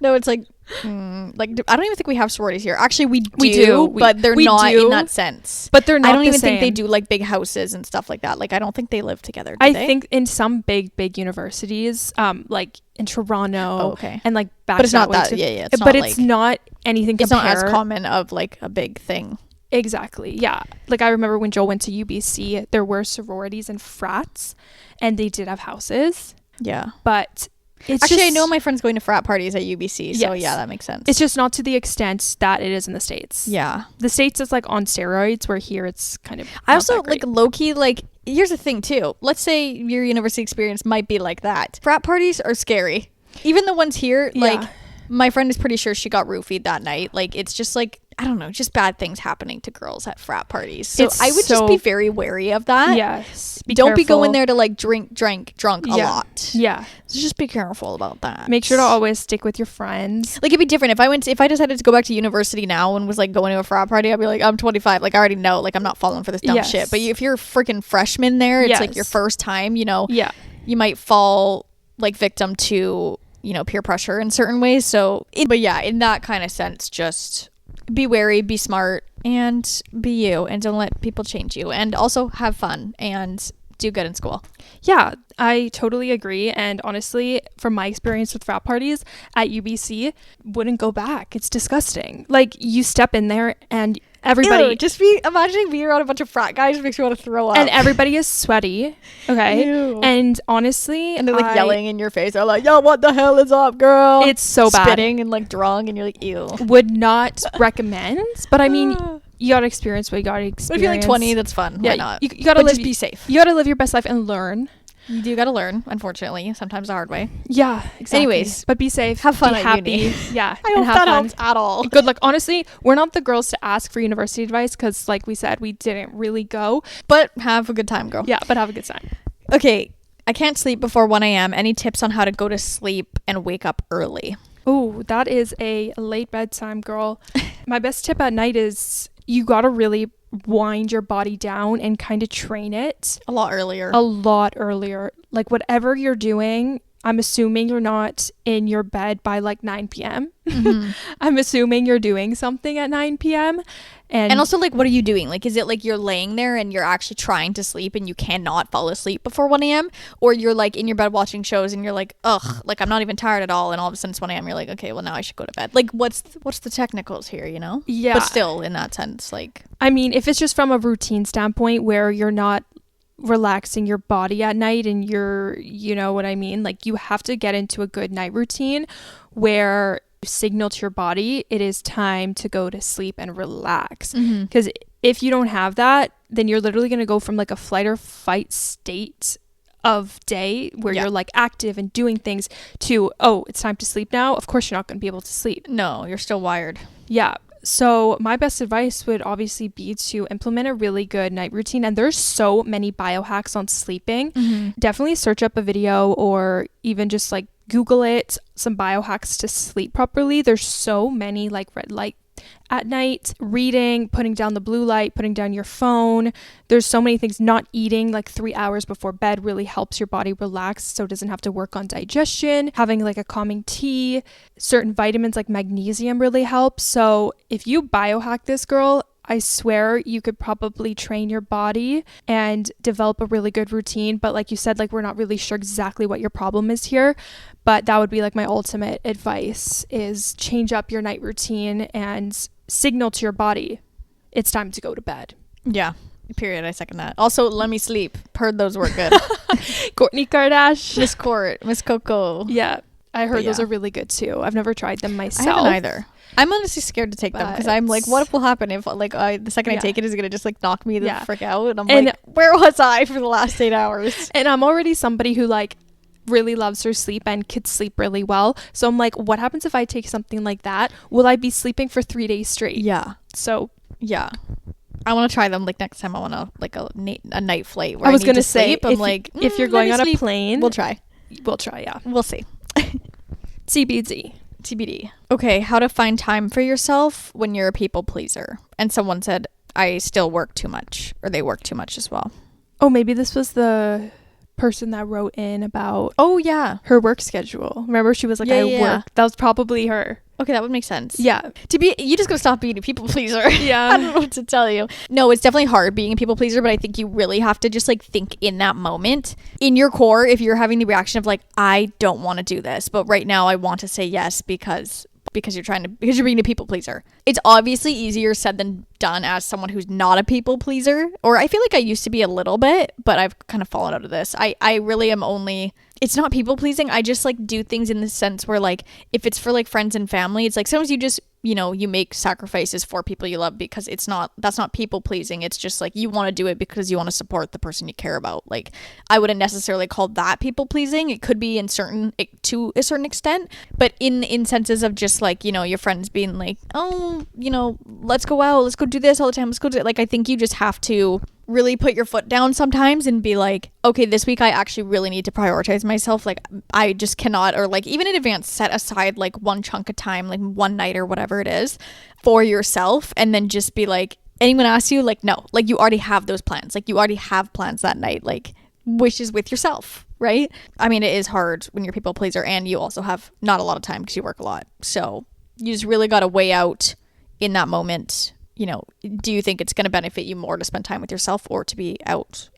S1: No, it's like like I don't even think we have sororities here. Actually, we do, but they're not in that sense.
S2: But they're not.
S1: I don't even think they do like big houses and stuff like that. Like I don't think they live together.
S2: I think in some big universities, like in Toronto, and like back.
S1: But it's not that. Yeah. It's
S2: but
S1: not
S2: it's not anything.
S1: It's not as common of like a big thing.
S2: Exactly. Yeah. Like I remember when Joel went to UBC, there were sororities and frats, and they did have houses.
S1: Yeah.
S2: But it's
S1: actually, I know my friends going to frat parties at UBC, so yeah, that makes sense.
S2: It's just not to the extent that it is in the States.
S1: Yeah.
S2: The States is like on steroids, where here it's kind of
S1: I also like low-key, like here's the thing too. Let's say your university experience might be like that. Frat parties are scary. Even the ones here, like my friend is pretty sure she got roofied that night. Like it's just like, I don't know, just bad things happening to girls at frat parties. So I would just be very wary of that.
S2: Yes.
S1: Don't be going there to like drunk a lot.
S2: Yeah.
S1: So just be careful about that.
S2: Make sure to always stick with your friends.
S1: Like it'd be different if I decided to go back to university now and was like going to a frat party, I'd be like, I'm 25. Like I already know, like I'm not falling for this dumb shit. But if you're a freaking freshman there, it's like your first time, you know, you might fall like victim to, you know, peer pressure in certain ways. So, but yeah, in that kind of sense, just be wary, be smart, and be you, and don't let people change you, and also have fun and do good in school.
S2: Yeah, I totally agree. And honestly, from my experience with frat parties at UBC, wouldn't go back. It's disgusting. Like you step in there and everybody
S1: just be imagining being around a bunch of frat guys makes me want to throw up.
S2: And everybody is sweaty. Okay.
S1: Ew.
S2: And honestly,
S1: and they're like yelling in your face. They're like, yo, what the hell is up, girl?
S2: It's so bad.
S1: Spitting and like drunk, and you're like, ew.
S2: Would not recommend, but I mean, you gotta experience what you gotta experience.
S1: But if you're like 20, that's fun.
S2: Yeah,
S1: why not?
S2: You gotta
S1: just be safe.
S2: You gotta live your best life and learn.
S1: You do gotta learn, unfortunately, sometimes the hard way.
S2: Yeah, exactly.
S1: Anyways,
S2: but be safe,
S1: have fun,
S2: be
S1: at
S2: happy.
S1: Uni.
S2: Yeah,
S1: I hope that helps at all.
S2: Good luck. Honestly, we're not the girls to ask for university advice because, like we said, we didn't really go.
S1: But have a good time, girl.
S2: Yeah, but have a good time.
S1: Okay, I can't sleep before 1 a.m. Any tips on how to go to sleep and wake up early?
S2: Oh, that is a late bedtime, girl. My best tip at night is you gotta really wind your body down and kind of train it
S1: a lot earlier.
S2: Like whatever you're doing, I'm assuming you're not in your bed by like 9 p.m. Mm-hmm. I'm assuming you're doing something at 9 p.m. And
S1: also, like, what are you doing? Like, is it like you're laying there and you're actually trying to sleep and you cannot fall asleep before 1 a.m.? Or you're like in your bed watching shows and you're like, ugh, like I'm not even tired at all. And all of a sudden it's 1 a.m. You're like, okay, well now I should go to bed. Like, what's the technicals here, you know?
S2: Yeah.
S1: But still, in that sense, like.
S2: I mean, if it's just from a routine standpoint where you're not relaxing your body at night and you know what I mean? Like, you have to get into a good night routine where signal to your body it is time to go to sleep and relax, because if you don't have that, then you're literally going to go from like a flight or fight state of day where you're like active and doing things to, oh, it's time to sleep now. Of course you're not going to be able to sleep.
S1: No, you're still wired.
S2: Yeah. So my best advice would obviously be to implement a really good night routine. And there's so many biohacks on sleeping. Definitely search up a video or even just like Google it, some biohacks to sleep properly. There's so many, like red light at night, reading, putting down the blue light, putting down your phone. There's so many things. Not eating like 3 hours before bed really helps your body relax so it doesn't have to work on digestion. Having like a calming tea, certain vitamins like magnesium really help. So if you biohack this, girl, I swear you could probably train your body and develop a really good routine. But like you said, like we're not really sure exactly what your problem is here. But that would be like my ultimate advice is change up your night routine and signal to your body it's time to go to bed.
S1: Yeah. Period. I second that. Also, let me sleep. Heard those work good.
S2: Kourtney Kardashian.
S1: Miss Coco.
S2: Yeah. I heard those are really good too. I've never tried them myself.
S1: I haven't either. I'm honestly scared to take them because I'm like, what will happen if like the second I take it is gonna just like knock me the frick out, and I'm like, where was I for the last 8 hours?
S2: And I'm already somebody who like really loves her sleep and could sleep really well. So I'm like, what happens if I take something like that? Will I be sleeping for 3 days straight?
S1: Yeah.
S2: So
S1: yeah. I want to try them like next time I want to like a night flight where
S2: I was gonna say
S1: sleep. I'm like,
S2: if you're going on a plane,
S1: we'll try.
S2: Yeah.
S1: We'll see. TBD. Okay, how to find time for yourself when you're a people pleaser. And someone said, I still work too much, or they work too much as well.
S2: Oh, maybe this was the person that wrote in about her work schedule. Remember, she was like, I work. That was probably her.
S1: Okay, that would make sense.
S2: Yeah.
S1: You just gotta stop being a people pleaser.
S2: Yeah.
S1: I don't know what to tell you. No, it's definitely hard being a people pleaser, but I think you really have to just like think in that moment. In your core, if you're having the reaction of like, I don't want to do this, but right now I want to say yes because you're being a people pleaser. It's obviously easier said than done as someone who's not a people pleaser. Or I feel like I used to be a little bit, but I've kind of fallen out of this. I really am only... It's not people pleasing. I just like do things in the sense where like if it's for like friends and family, it's like sometimes you just you know, you make sacrifices for people you love, because that's not people pleasing. It's just like you want to do it because you want to support the person you care about. Like, I wouldn't necessarily call that people pleasing. It could be to a certain extent, but in senses of just like, you know, your friends being like, oh, you know, let's go out, let's go do this all the time, let's go do it. Like, I think you just have to really put your foot down sometimes and be like, okay, this week I actually really need to prioritize myself. Like, I just cannot, or like even in advance, set aside like one chunk of time, like one night or whatever it is, for yourself. And then just be like, anyone asks you, like, no, like you already have those plans. Like, you already have plans that night, like wishes with yourself, right? I mean, it is hard when you're a people pleaser and you also have not a lot of time because you work a lot. So you just really got to weigh out in that moment, you know, do you think it's going to benefit you more to spend time with yourself or to be out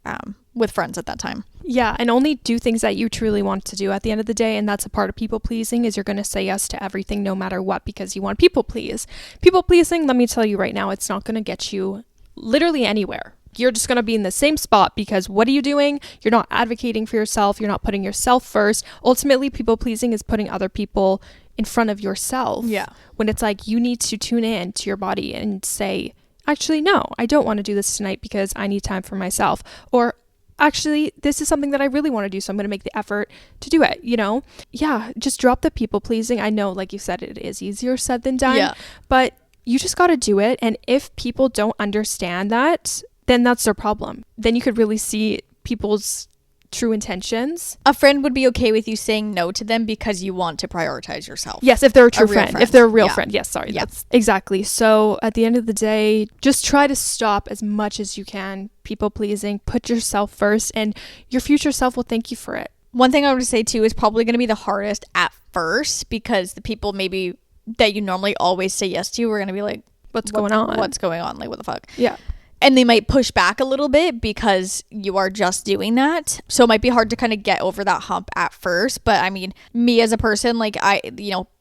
S1: with friends at that time?
S2: Yeah, and only do things that you truly want to do at the end of the day. And that's a part of people pleasing, is you're going to say yes to everything no matter what because you want people please. People pleasing, let me tell you right now, it's not going to get you literally anywhere. You're just going to be in the same spot because what are you doing? You're not advocating for yourself. You're not putting yourself first. Ultimately, people pleasing is putting other people in front of yourself.
S1: Yeah.
S2: When it's like you need to tune in to your body and say, actually, no, I don't want to do this tonight because I need time for myself. Or actually, this is something that I really want to do, so I'm going to make the effort to do it, you know? Yeah, just drop the people pleasing. I know, like you said, it is easier said than done, but you just got to do it. And if people don't understand that, then that's their problem. Then you could really see people's true intentions.
S1: A friend would be okay with you saying no to them because you want to prioritize yourself.
S2: Yes, if they're a true friend. If they're a real
S1: yeah.
S2: friend. Yes, sorry. Yeah. That's exactly. So at the end of the day, just try to stop as much as you can people pleasing. Put yourself first and your future self will thank you for it.
S1: One thing I would say too is probably going to be the hardest at first, because the people maybe that you normally always say yes to are going to be like,
S2: what's going on?
S1: What's going on? Like, what the fuck?
S2: Yeah.
S1: And they might push back a little bit because you are just doing that. So it might be hard to kind of get over that hump at first. But I mean, me as a person, like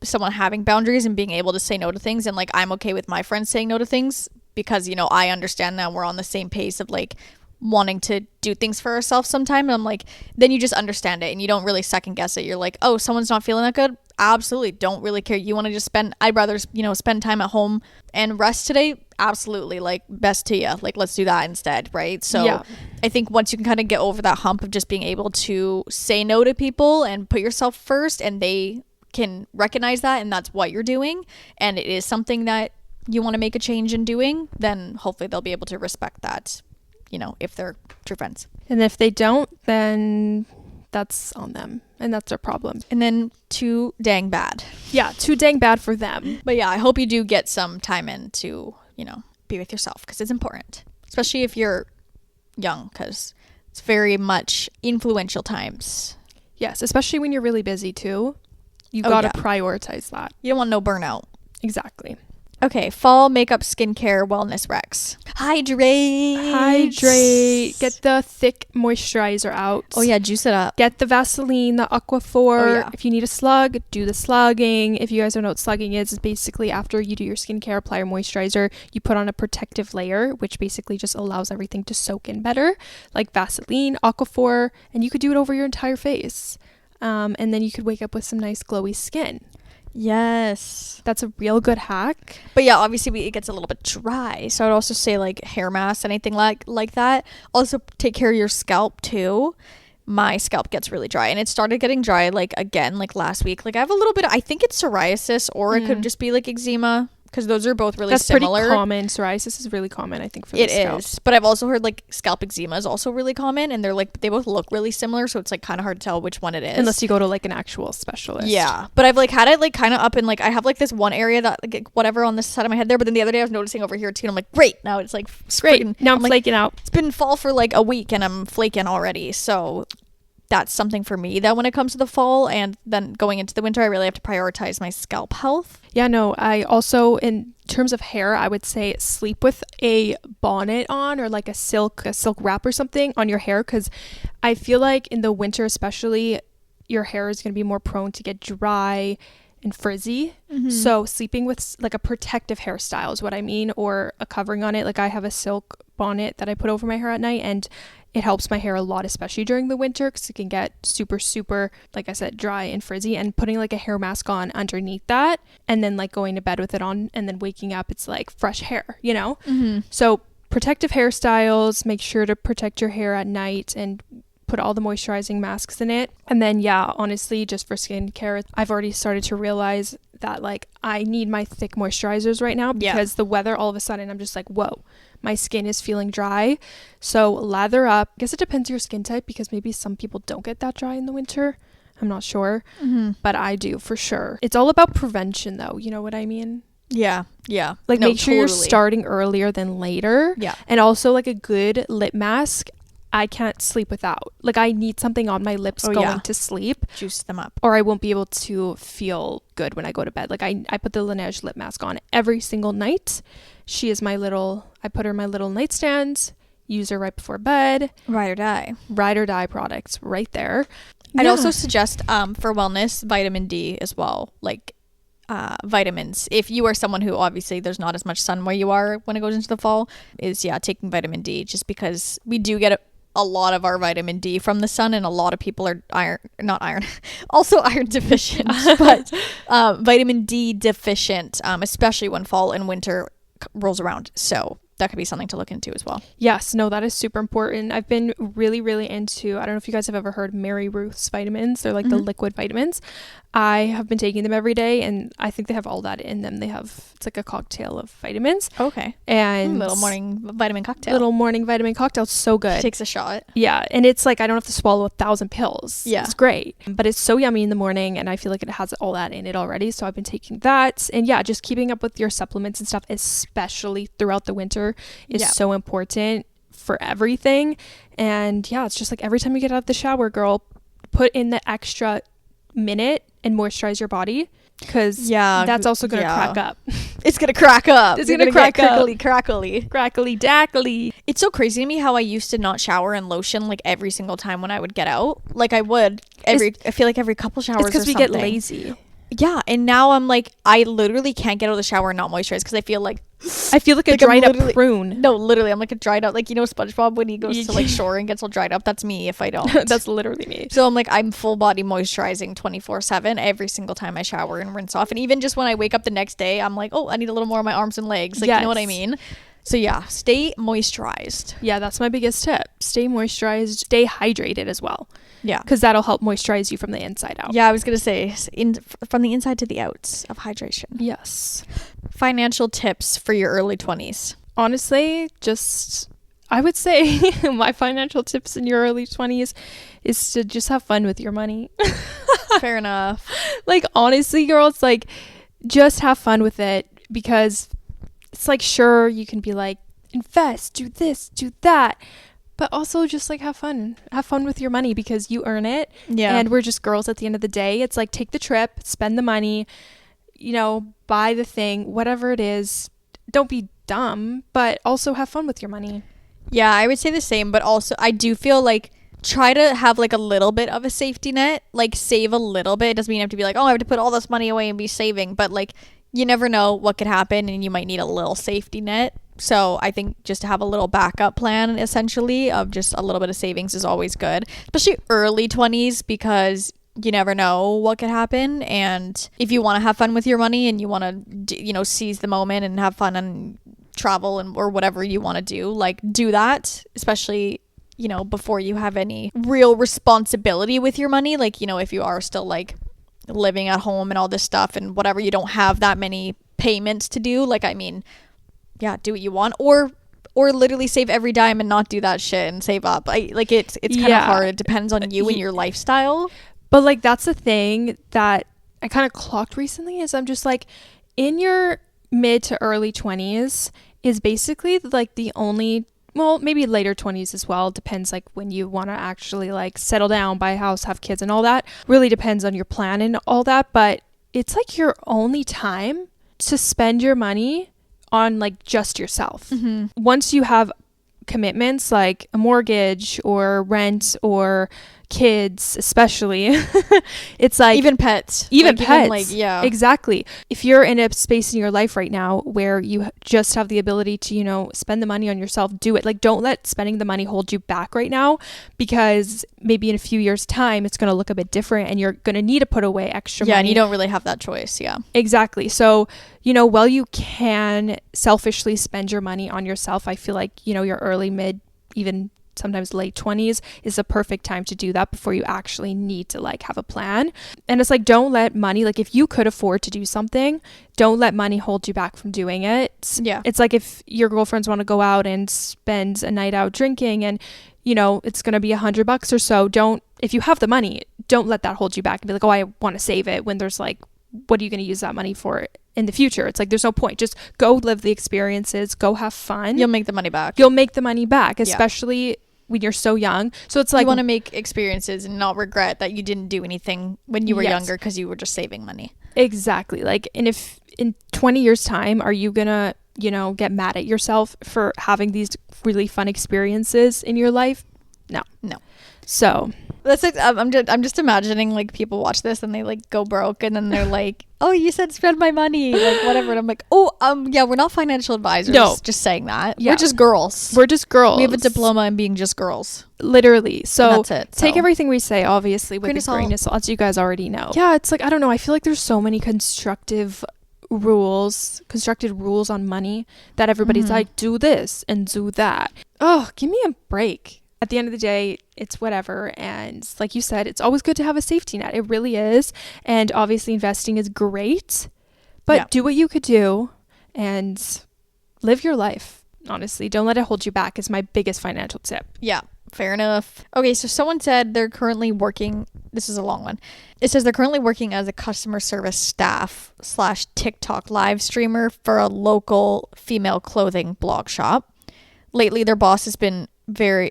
S1: someone having boundaries and being able to say no to things, and like I'm okay with my friends saying no to things because, you know, I understand that we're on the same pace of like wanting to do things for ourselves sometime. And I'm like, then you just understand it and you don't really second guess it. You're like, oh, someone's not feeling that good. Absolutely. Don't really care. You want to just I'd rather, you know, spend time at home and rest today. Absolutely. Like, best to you. Like, let's do that instead. Right. So yeah. I think once you can kind of get over that hump of just being able to say no to people and put yourself first, and they can recognize that, and that's what you're doing, and it is something that you want to make a change in doing, then hopefully they'll be able to respect that, you know, if they're true friends.
S2: And if they don't, then that's on them and that's their problem.
S1: And then too dang bad.
S2: Yeah, too dang bad for them.
S1: But yeah, I hope you do get some time in to, you know, be with yourself, because it's important, especially if you're young, because it's very much influential times.
S2: Yes, especially when you're really busy too. You got to prioritize that.
S1: You don't want no burnout.
S2: Exactly.
S1: Okay, fall makeup, skincare, wellness recs. Hydrate.
S2: Get the thick moisturizer out.
S1: Oh yeah, juice it up.
S2: Get the Vaseline, the Aquaphor. Oh, yeah. If you need a slug, do the slugging. If you guys don't know what slugging is, it's basically after you do your skincare, apply your moisturizer, you put on a protective layer, which basically just allows everything to soak in better, like Vaseline, Aquaphor, and you could do it over your entire face. And then you could wake up with some nice glowy skin.
S1: Yes,
S2: that's a real good hack.
S1: But yeah, obviously it gets a little bit dry, so I'd also say like hair masks, anything like that. Also take care of your scalp too. My scalp gets really dry, and it started getting dry like again like last week. Like I have a little bit I think it's psoriasis, or it could just be like eczema, because those are both really similar.
S2: That's pretty common. Psoriasis is really common, I think, for the scalp.
S1: It is. But I've also heard like scalp eczema is also really common, and they're like, they both look really similar, so it's like kind of hard to tell which one it is.
S2: Unless you go to like an actual specialist.
S1: Yeah. But I've like had it like kind of up in like, I have like this one area that like whatever on this side of my head there, but then the other day I was noticing over here too, and I'm like, great, now it's like
S2: great. Now I'm flaking out.
S1: It's been fall for like a week and I'm flaking already, so that's something for me that when it comes to the fall and then going into the winter, I really have to prioritize my scalp health.
S2: Yeah, no, I also, in terms of hair, I would say sleep with a bonnet on, or like a silk wrap or something on your hair, because I feel like in the winter especially, your hair is going to be more prone to get dry and frizzy. So sleeping with like a protective hairstyle is what I mean, or a covering on it. Like I have a silk bonnet that I put over my hair at night, and it helps my hair a lot, especially during the winter, because it can get super, like I said, dry and frizzy. And putting like a hair mask on underneath that, and then like going to bed with it on, and then waking up, it's like fresh hair, you know? So protective hairstyles, make sure to protect your hair at night and put all the moisturizing masks in it. And then honestly, just for skincare, I've already started to realize that like I need my thick moisturizers right now, because the weather, all of a sudden I'm just like, whoa, my skin is feeling dry. So lather up. I guess it depends on your skin type, because maybe some people don't get that dry in the winter. I'm not sure, but I do for sure. It's all about prevention though, you know what I mean?
S1: Yeah.
S2: Like make sure you're starting earlier than later. And also like a good lip mask, I can't sleep without. Like I need something on my lips going to sleep.
S1: Juice them up.
S2: Or I won't be able to feel good when I go to bed. Like I put the Laneige lip mask on every single night. She is I put her in my little nightstand, use her right before bed.
S1: Ride or die.
S2: Ride or die products right there.
S1: I'd also suggest for wellness, vitamin D as well. Like vitamins. If you are someone who obviously there's not as much sun where you are when it goes into the fall, is taking vitamin D, just because we do get a lot of our vitamin D from the sun, and a lot of people are also iron deficient, but vitamin D deficient, especially when fall and winter rolls around. So that could be something to look into as well.
S2: Yes, no, that is super important. I've been really into, I don't know if you guys have ever heard Mary Ruth's vitamins. They're like the liquid vitamins. I have been taking them every day, and I think they have all that in them. It's like a cocktail of vitamins.
S1: Okay.
S2: And
S1: little morning vitamin cocktail.
S2: So good.
S1: She takes a shot.
S2: Yeah. And it's like, I don't have to swallow 1,000 pills.
S1: Yeah.
S2: It's great. But it's so yummy in the morning, and I feel like it has all that in it already. So I've been taking that. And just keeping up with your supplements and stuff, especially throughout the winter, is so important for everything. And it's just like every time you get out of the shower, girl, put in the extra minute and moisturize your body, because that's also gonna crack up.
S1: It's gonna crack up.
S2: It's gonna crack up.
S1: Crackly
S2: dackly.
S1: It's so crazy to me how I used to not shower and lotion like every single time when I would get out. Like I would I feel like every couple showers.
S2: It's because we get lazy.
S1: Yeah, and now I'm like, I literally can't get out of the shower and not moisturize, because I feel like
S2: a dried up prune.
S1: No, literally, I'm like a dried up, like, SpongeBob when he goes to like shore and gets all dried up. That's me if I don't.
S2: That's literally me.
S1: So I'm like, I'm full body moisturizing 24/7 every single time I shower and rinse off. And even just when I wake up the next day, I'm like, oh, I need a little more on my arms and legs. Like, you know what I mean? So stay moisturized.
S2: Yeah, that's my biggest tip. Stay moisturized, stay hydrated as well.
S1: Yeah.
S2: Because that'll help moisturize you from the inside out.
S1: Yeah, I was going to say from the inside to the outs of hydration.
S2: Yes.
S1: Financial tips for your early 20s.
S2: Honestly, I would say my financial tips in your early 20s is to just have fun with your money.
S1: Fair enough.
S2: Like, honestly, girls, like, just have fun with it, because it's like, sure, you can be like, invest, do this, do that, but also just like have fun with your money, because you earn it. And we're just girls at the end of the day. It's like, take the trip, spend the money, buy the thing, whatever it is. Don't be dumb, but also have fun with your money.
S1: Yeah, I would say the same, but also I do feel like try to have like a little bit of a safety net, like save a little bit. It doesn't mean you have to be like, oh, I have to put all this money away and be saving, but like, you never know what could happen, and you might need a little safety net. So I think just to have a little backup plan, essentially, of just a little bit of savings is always good, especially early 20s, because you never know what could happen. And if you want to have fun with your money and you want to, seize the moment and have fun and travel or whatever you want to do, like, do that, especially, before you have any real responsibility with your money. Like, if you are still like living at home and all this stuff and whatever, you don't have that many payments to do. Like, I mean, do what you want, or literally save every dime and not do that shit and save up. It's kind of hard. It depends on you and your lifestyle.
S2: But like, that's the thing that I kind of clocked recently, is I'm just like, in your mid to early 20s is basically like the only, well, maybe later 20s as well, depends like when you want to actually like settle down, buy a house, have kids and all that. Really depends on your plan and all that, but it's like your only time to spend your money on like just yourself. Once you have commitments like a mortgage or rent or kids especially, it's like
S1: even pets,
S2: yeah, exactly. If you're in a space in your life right now where you just have the ability to, you know, spend the money on yourself, do it. Like, don't let spending the money hold you back right now, because maybe in a few years time it's going to look a bit different and you're going to need to put away extra money.
S1: And you don't really have that choice.
S2: Exactly. So, you know, while you can selfishly spend your money on yourself, I feel like, you know, your early, mid, even sometimes late 20s is the perfect time to do that before you actually need to like have a plan. And it's like, don't let money, like if you could afford to do something, don't let money hold you back from doing it.
S1: Yeah.
S2: It's like if your girlfriends want to go out and spend a night out drinking and, you know, it's going to be $100 or so, if you have the money, don't let that hold you back and be like, oh, I want to save it, when there's like, what are you going to use that money for in the future? It's like, there's no point. Just go live the experiences, go have fun.
S1: You'll make the money back,
S2: especially when you're so young. So it's like,
S1: you want to make experiences and not regret that you didn't do anything when you were younger because you were just saving money.
S2: Exactly. Like, and if in 20 years time, are you gonna, you know, get mad at yourself for having these really fun experiences in your life? No. So
S1: that's like, I'm just imagining like people watch this and they like go broke and then they're like, oh, you said spend my money, like whatever. And I'm like, oh, yeah, we're not financial advisors.
S2: No.
S1: Just saying that.
S2: Yeah.
S1: We're just girls. We have a diploma in being just girls.
S2: Literally. So
S1: and that's it.
S2: Take everything we say, obviously, with a grain of salt, as you guys already know. Yeah, it's like, I don't know. I feel like there's so many constructed rules on money that everybody's like, do this and do that. Oh, give me a break. At the end of the day, it's whatever. And like you said, it's always good to have a safety net. It really is. And obviously investing is great, but do what you could do and live your life. Honestly, don't let it hold you back is my biggest financial tip.
S1: Yeah, fair enough. Okay, so someone said they're currently working, this is a long one. It says they're currently working as a customer service staff / TikTok live streamer for a local female clothing blog shop. Lately, their boss has been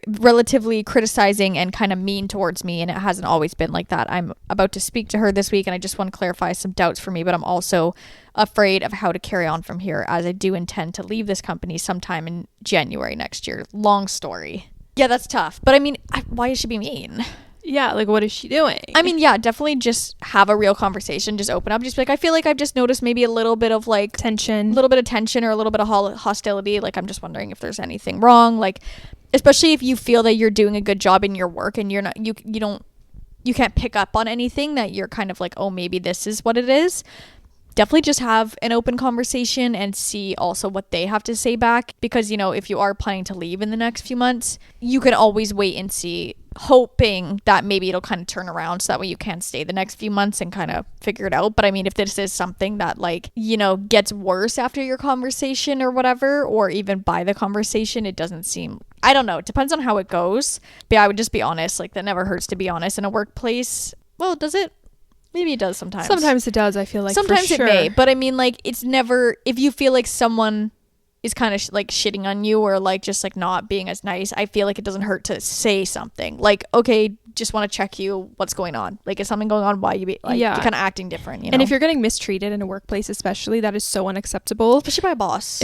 S1: relatively criticizing and kind of mean towards me, and it hasn't always been like that. I'm about to speak to her this week and I just want to clarify some doubts for me, but I'm also afraid of how to carry on from here, as I do intend to leave this company sometime in January next year. Long story. Yeah, that's tough, but I mean, why is she being mean?
S2: Yeah, like what is she doing?
S1: I mean, yeah, definitely just have a real conversation, just open up, just be like, I feel like I've just noticed maybe a little bit of like
S2: tension,
S1: or a little bit of hostility, like I'm just wondering if there's anything wrong, like especially if you feel that you're doing a good job in your work and you're not, you can't pick up on anything, that you're kind of like, oh, maybe this is what it is. Definitely just have an open conversation and see also what they have to say back, because, you know, if you are planning to leave in the next few months, you can always wait and see, hoping that maybe it'll kind of turn around so that way you can stay the next few months and kind of figure it out. But I mean, if this is something that, like, you know, gets worse after your conversation or whatever, or even by the conversation, it doesn't seem, I don't know, it depends on how it goes. But yeah, I would just be honest. Like, that never hurts to be honest in a workplace. Well, does it? Maybe it does sometimes.
S2: Sometimes it does, I feel like.
S1: Sometimes it may, but I mean, like, it's never, if you feel like someone is kind of like shitting on you or like just like not being as nice, I feel like it doesn't hurt to say something like, okay, just want to check you, what's going on, like, is something going on, why you be like, you're kind of acting different, you know?
S2: And if you're getting mistreated in a workplace especially, that is so unacceptable,
S1: especially by a boss.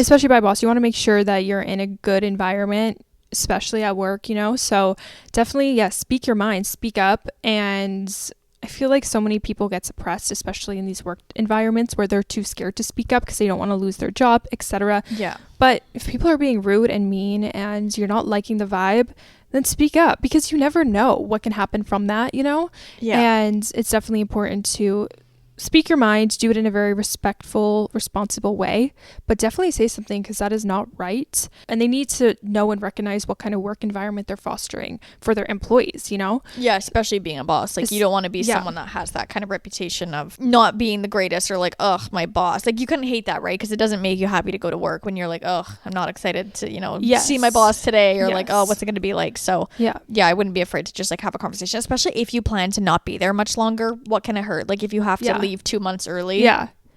S1: You
S2: want to make sure that you're in a good environment, especially at work, you know? So definitely, yes, speak your mind, speak up. And I feel like so many people get suppressed, especially in these work environments where they're too scared to speak up because they don't want to lose their job, etc.
S1: Yeah.
S2: But if people are being rude and mean and you're not liking the vibe, then speak up, because you never know what can happen from that, you know?
S1: Yeah.
S2: And it's definitely important to speak your mind, do it in a very respectful, responsible way, but definitely say something, because that is not right. And they need to know and recognize what kind of work environment they're fostering for their employees, you know?
S1: Yeah, especially being a boss. Like, you don't want to be someone that has that kind of reputation of not being the greatest, or like, ugh, my boss. Like, you couldn't hate that, right? Because it doesn't make you happy to go to work when you're like, ugh, I'm not excited to, you know, see my boss today, or like, oh, what's it going to be like? So yeah, I wouldn't be afraid to just like have a conversation, especially if you plan to not be there much longer. What can it hurt? Like, if you have to leave 2 months early,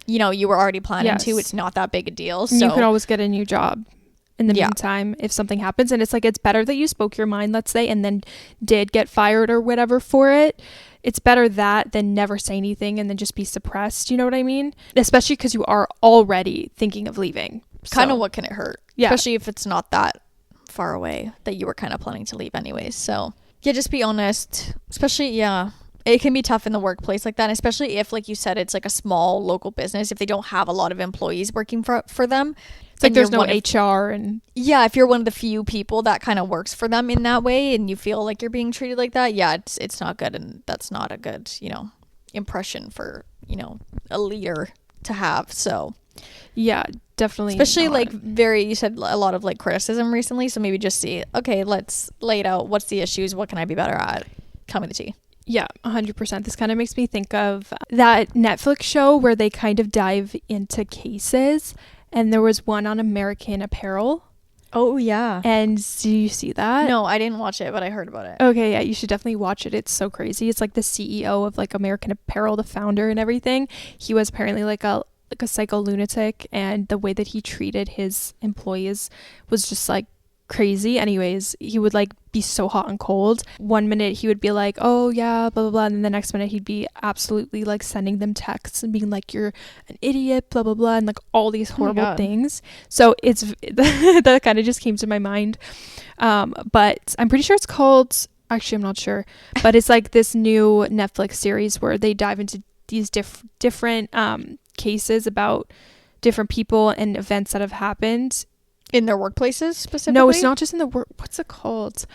S1: you know, you were already planning to, it's not that big a deal. So
S2: you can always get a new job in the meantime if something happens. And it's like, it's better that you spoke your mind, let's say, and then did get fired or whatever for it. It's better that than never say anything and then just be suppressed, you know what I mean? Especially because you are already thinking of leaving.
S1: Kind of what can it hurt? Especially if it's not that far away that you were kind of planning to leave anyways. So Yeah, just be honest. Especially, yeah. It can be tough in the workplace like that, and especially if, like you said, it's like a small local business. If they don't have a lot of employees working for them.
S2: It's like there's no HR and...
S1: Yeah, if you're one of the few people that kind of works for them in that way and you feel like you're being treated like that, yeah, it's not good, and that's not a good, impression for, a leader to have. So...
S2: Yeah, definitely.
S1: Especially not. You said a lot of like criticism recently, so maybe just see, okay, let's lay it out. What's the issues? What can I be better at? Tell me the tea.
S2: Yeah, 100%. This kind of makes me think of that Netflix show where they kind of dive into cases, and there was one on American Apparel.
S1: Oh, yeah.
S2: And do you see that?
S1: No, I didn't watch it, but I heard about it.
S2: Okay, yeah, you should definitely watch it. It's so crazy. It's like the CEO of like American Apparel, the founder and everything. He was apparently like a psycho lunatic, and the way that he treated his employees was just like crazy. Anyways, he would like be so hot and cold. One minute he would be like, oh yeah, blah blah blah, and then the next minute he'd be absolutely like sending them texts and being like, you're an idiot, blah blah blah, and like all these horrible things. So it's that kind of just came to my mind. But I'm pretty sure it's called, actually I'm not sure, but it's like this new Netflix series where they dive into these different cases about different people and events that have happened
S1: in their workplaces specifically.
S2: No, it's not just in the work. What's it called?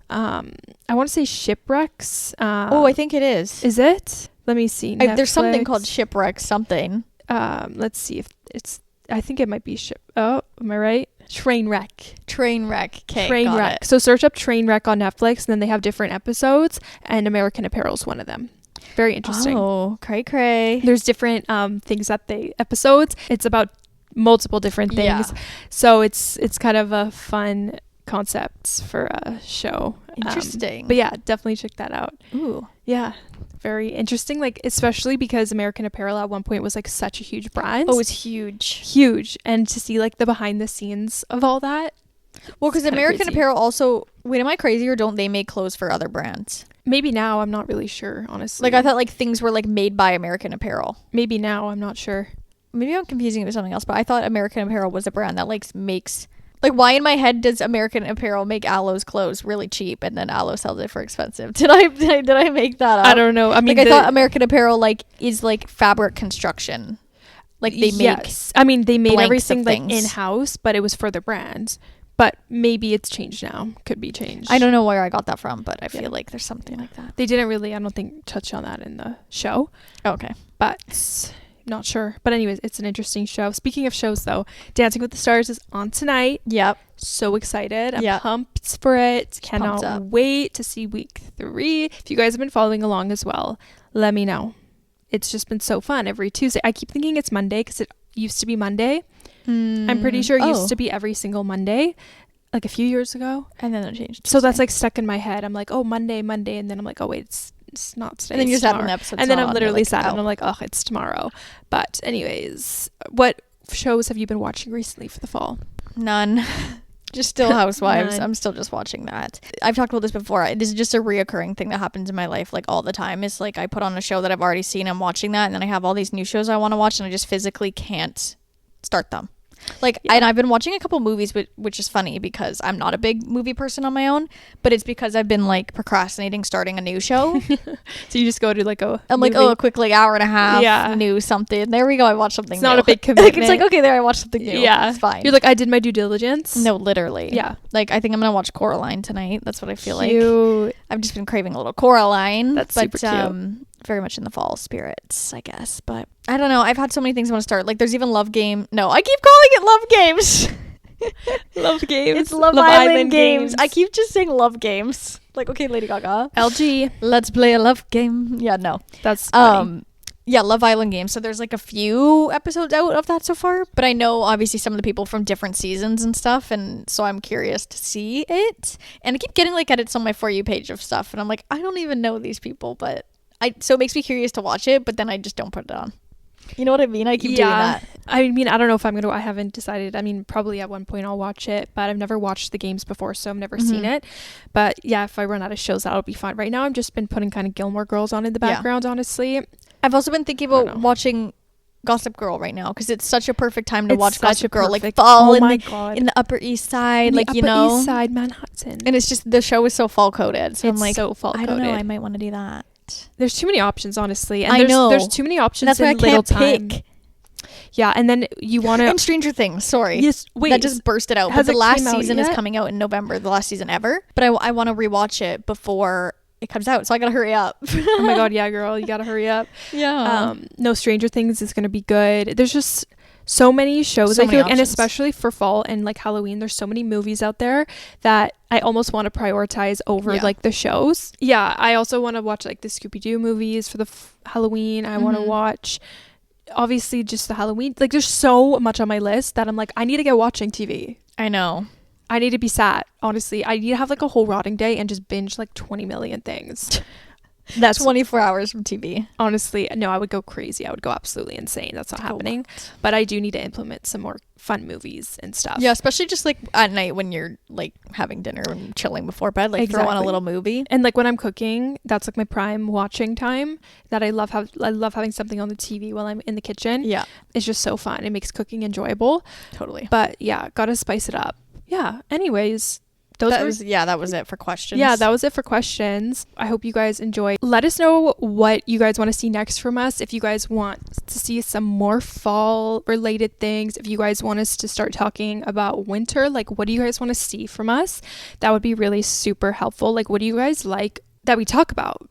S2: I want to say shipwrecks.
S1: I think it is.
S2: Is it? Let me see.
S1: There's something called shipwreck something.
S2: Let's see if it's, I think it might be am I right? Trainwreck.
S1: Okay,
S2: Trainwreck. So search up Trainwreck on Netflix, and then they have different episodes, and American Apparel is one of them. Very interesting.
S1: Oh, cray.
S2: There's different things that episodes. It's about multiple different things. Yeah. So it's kind of a fun concept for a show.
S1: Interesting.
S2: But yeah, definitely check that out.
S1: Ooh.
S2: Yeah. Very interesting. Like, especially because American Apparel at one point was like such a huge brand.
S1: Oh, it was huge.
S2: Huge. And to see like the behind the scenes of all that.
S1: Well, because American Apparel also, wait, am I crazy, or don't they make clothes for other brands?
S2: Maybe now, I'm not really sure, honestly.
S1: Like, I thought like things were like made by American Apparel.
S2: Maybe now, I'm not sure.
S1: Maybe I'm confusing it with something else, but I thought American Apparel was a brand that like makes, like, why in my head does American Apparel make Aloe's clothes really cheap and then Aloe sells it for expensive? Did I make that up?
S2: I don't know. I mean,
S1: like, I thought American Apparel like is like fabric construction. Like they make.
S2: Yes. I mean, they made everything like in-house, but it was for the brand. But maybe it's changed now. Could be changed.
S1: I don't know where I got that from, but I feel like there's something like that.
S2: They didn't really, I don't think, touch on that in the show.
S1: Okay.
S2: But not sure. But anyways, it's an interesting show. Speaking of shows, though, Dancing with the Stars is on tonight.
S1: Yep.
S2: So excited. I'm pumped for it. Cannot wait to see week 3. If you guys have been following along as well, let me know. It's just been so fun every Tuesday. I keep thinking it's Monday because it used to be Monday. I'm pretty sure it used to be every single Monday, like a few years ago.
S1: And then it changed.
S2: So that's like stuck in my head. I'm like, oh, Monday. And then I'm like, oh, wait, it's not today.
S1: And then you're sat in the episode.
S2: And then I'm literally sat and I'm like, oh, it's tomorrow. But anyways, what shows have you been watching recently for the fall?
S1: None. Just still Housewives. I'm still just watching that. I've talked about this before. This is just a reoccurring thing that happens in my life like all the time. It's like I put on a show that I've already seen. I'm watching that. And then I have all these new shows I want to watch. And I just physically can't start them. Like, and I've been watching a couple movies, which is funny because I'm not a big movie person on my own, but it's because I've been like procrastinating starting a new show.
S2: So you just go to like a
S1: a quick like hour and a half new something. There we go. I watched something.
S2: It's not a big commitment.
S1: It's like, okay, there I watched something new.
S2: Yeah,
S1: it's fine.
S2: You're like, I did my due diligence.
S1: No, literally.
S2: Yeah.
S1: Like, I think I'm gonna watch Coraline tonight. That's what I feel like. I've just been craving a little Coraline.
S2: That's super cute.
S1: Very much in the fall spirits, I guess. But I don't know. I've had so many things I want to start. Like, there's even Love Game. No, I keep calling it Love Games.
S2: Love Games.
S1: It's Love Island Games. I keep just saying Love Games. Like, okay, Lady Gaga.
S2: LG.
S1: Let's play a love game. Yeah, no.
S2: That's funny.
S1: Yeah, Love Island Games. So there's like a few episodes out of that so far. But I know obviously some of the people from different seasons and stuff. And so I'm curious to see it. And I keep getting like edits on my For You page of stuff. And I'm like, I don't even know these people, but so it makes me curious to watch it, but then I just don't put it on. You know what I mean? I keep doing that.
S2: I mean, I don't know if I'm going to, I haven't decided. I mean, probably at one point I'll watch it, but I've never watched the games before, so I've never seen it. But yeah, if I run out of shows, that'll be fine. Right now, I've just been putting kind of Gilmore Girls on in the background, honestly.
S1: I've also been thinking about watching Gossip Girl right now because it's such a perfect time to
S2: It's
S1: watch
S2: such
S1: Gossip
S2: a
S1: Girl. Like
S2: perfect-
S1: fall
S2: oh
S1: in
S2: my
S1: the
S2: God.
S1: in the Upper East Side,
S2: In the
S1: like you
S2: Upper
S1: know,
S2: East Side, Manhattan.
S1: and it's just the show is so fall coded. So I'm
S2: It's
S1: like,
S2: so fall
S1: I don't know,
S2: coded.
S1: I might want to do that.
S2: There's too many options, honestly, and
S1: I know.
S2: there's too many options
S1: That's why I
S2: in little
S1: can't
S2: time.
S1: pick.
S2: Yeah, and then you want to.
S1: And Stranger Things. Sorry,
S2: Yes, wait.
S1: that just bursted out. But
S2: has
S1: the
S2: it
S1: last
S2: came out
S1: season is
S2: yet?
S1: coming out in November. The last season ever. But I want to rewatch it before it comes out. So I gotta hurry up.
S2: Oh my God, yeah, girl, you gotta hurry up.
S1: Yeah.
S2: No, Stranger Things is gonna be good. There's just so many shows.
S1: So
S2: I
S1: many
S2: feel like, and
S1: options.
S2: especially for fall and like Halloween, there's so many movies out there that I almost want to prioritize over
S1: Yeah.
S2: like the shows. Yeah, I also want to watch like the Scooby-Doo movies for the Halloween. I want to watch, obviously, just the Halloween. Like, there's so much on my list that I'm like, I need to get watching TV.
S1: I know.
S2: I need to be sat. Honestly, I need to have like a whole rotting day and just binge like 20 million things. That's
S1: 24 hours from TV.
S2: honestly, no, I would go crazy. I would go absolutely insane. That's not happening. But I do need to implement some more fun movies and stuff.
S1: Yeah, especially just like at night when you're like having dinner and chilling before bed, like throw on a
S2: Exactly.
S1: little movie.
S2: And like when I'm cooking, that's like my prime watching time that I love having something on the TV while I'm in the kitchen.
S1: Yeah,
S2: It's just so fun. It makes cooking enjoyable.
S1: totally.
S2: But yeah, gotta spice it up. Yeah. Anyways, that
S1: was it for questions.
S2: Yeah, that was it for questions. I hope you guys enjoy. Let us know what you guys want to see next from us. If you guys want to see some more fall related things, if you guys want us to start talking about winter, like what do you guys want to see from us? That would be really super helpful. Like what do you guys like that we talk about?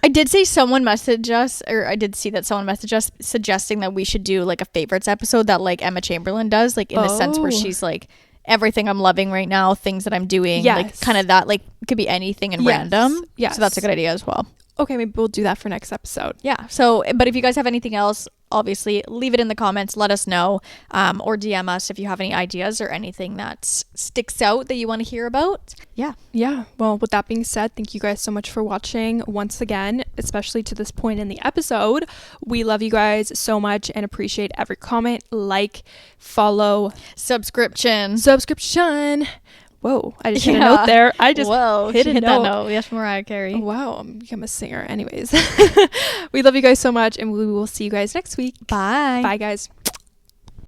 S1: I did see someone message us, or I did see that someone messaged us suggesting that we should do like a favorites episode that like Emma Chamberlain does, like in the sense where she's like, everything I'm loving right now, things that I'm doing, like
S2: Yes.
S1: kind of that, like it could be anything and
S2: Yes.
S1: random.
S2: Yes.
S1: So that's a good idea as well.
S2: Okay, maybe we'll do that for next episode.
S1: Yeah. So, but if you guys have anything else, obviously leave it in the comments, let us know, or DM us if you have any ideas or anything that sticks out that you want to hear about.
S2: Yeah. Well, with that being said, thank you guys so much for watching once again, especially to this point in the episode. We love you guys so much and appreciate every comment, like, follow,
S1: Subscription.
S2: Whoa, I just hit a note there. I just
S1: hit
S2: a
S1: that
S2: note.
S1: note. Yes, Mariah Carey.
S2: Wow, I'm become a singer. Anyways, we love you guys so much and we will see you guys next week.
S1: Bye.
S2: Bye, guys.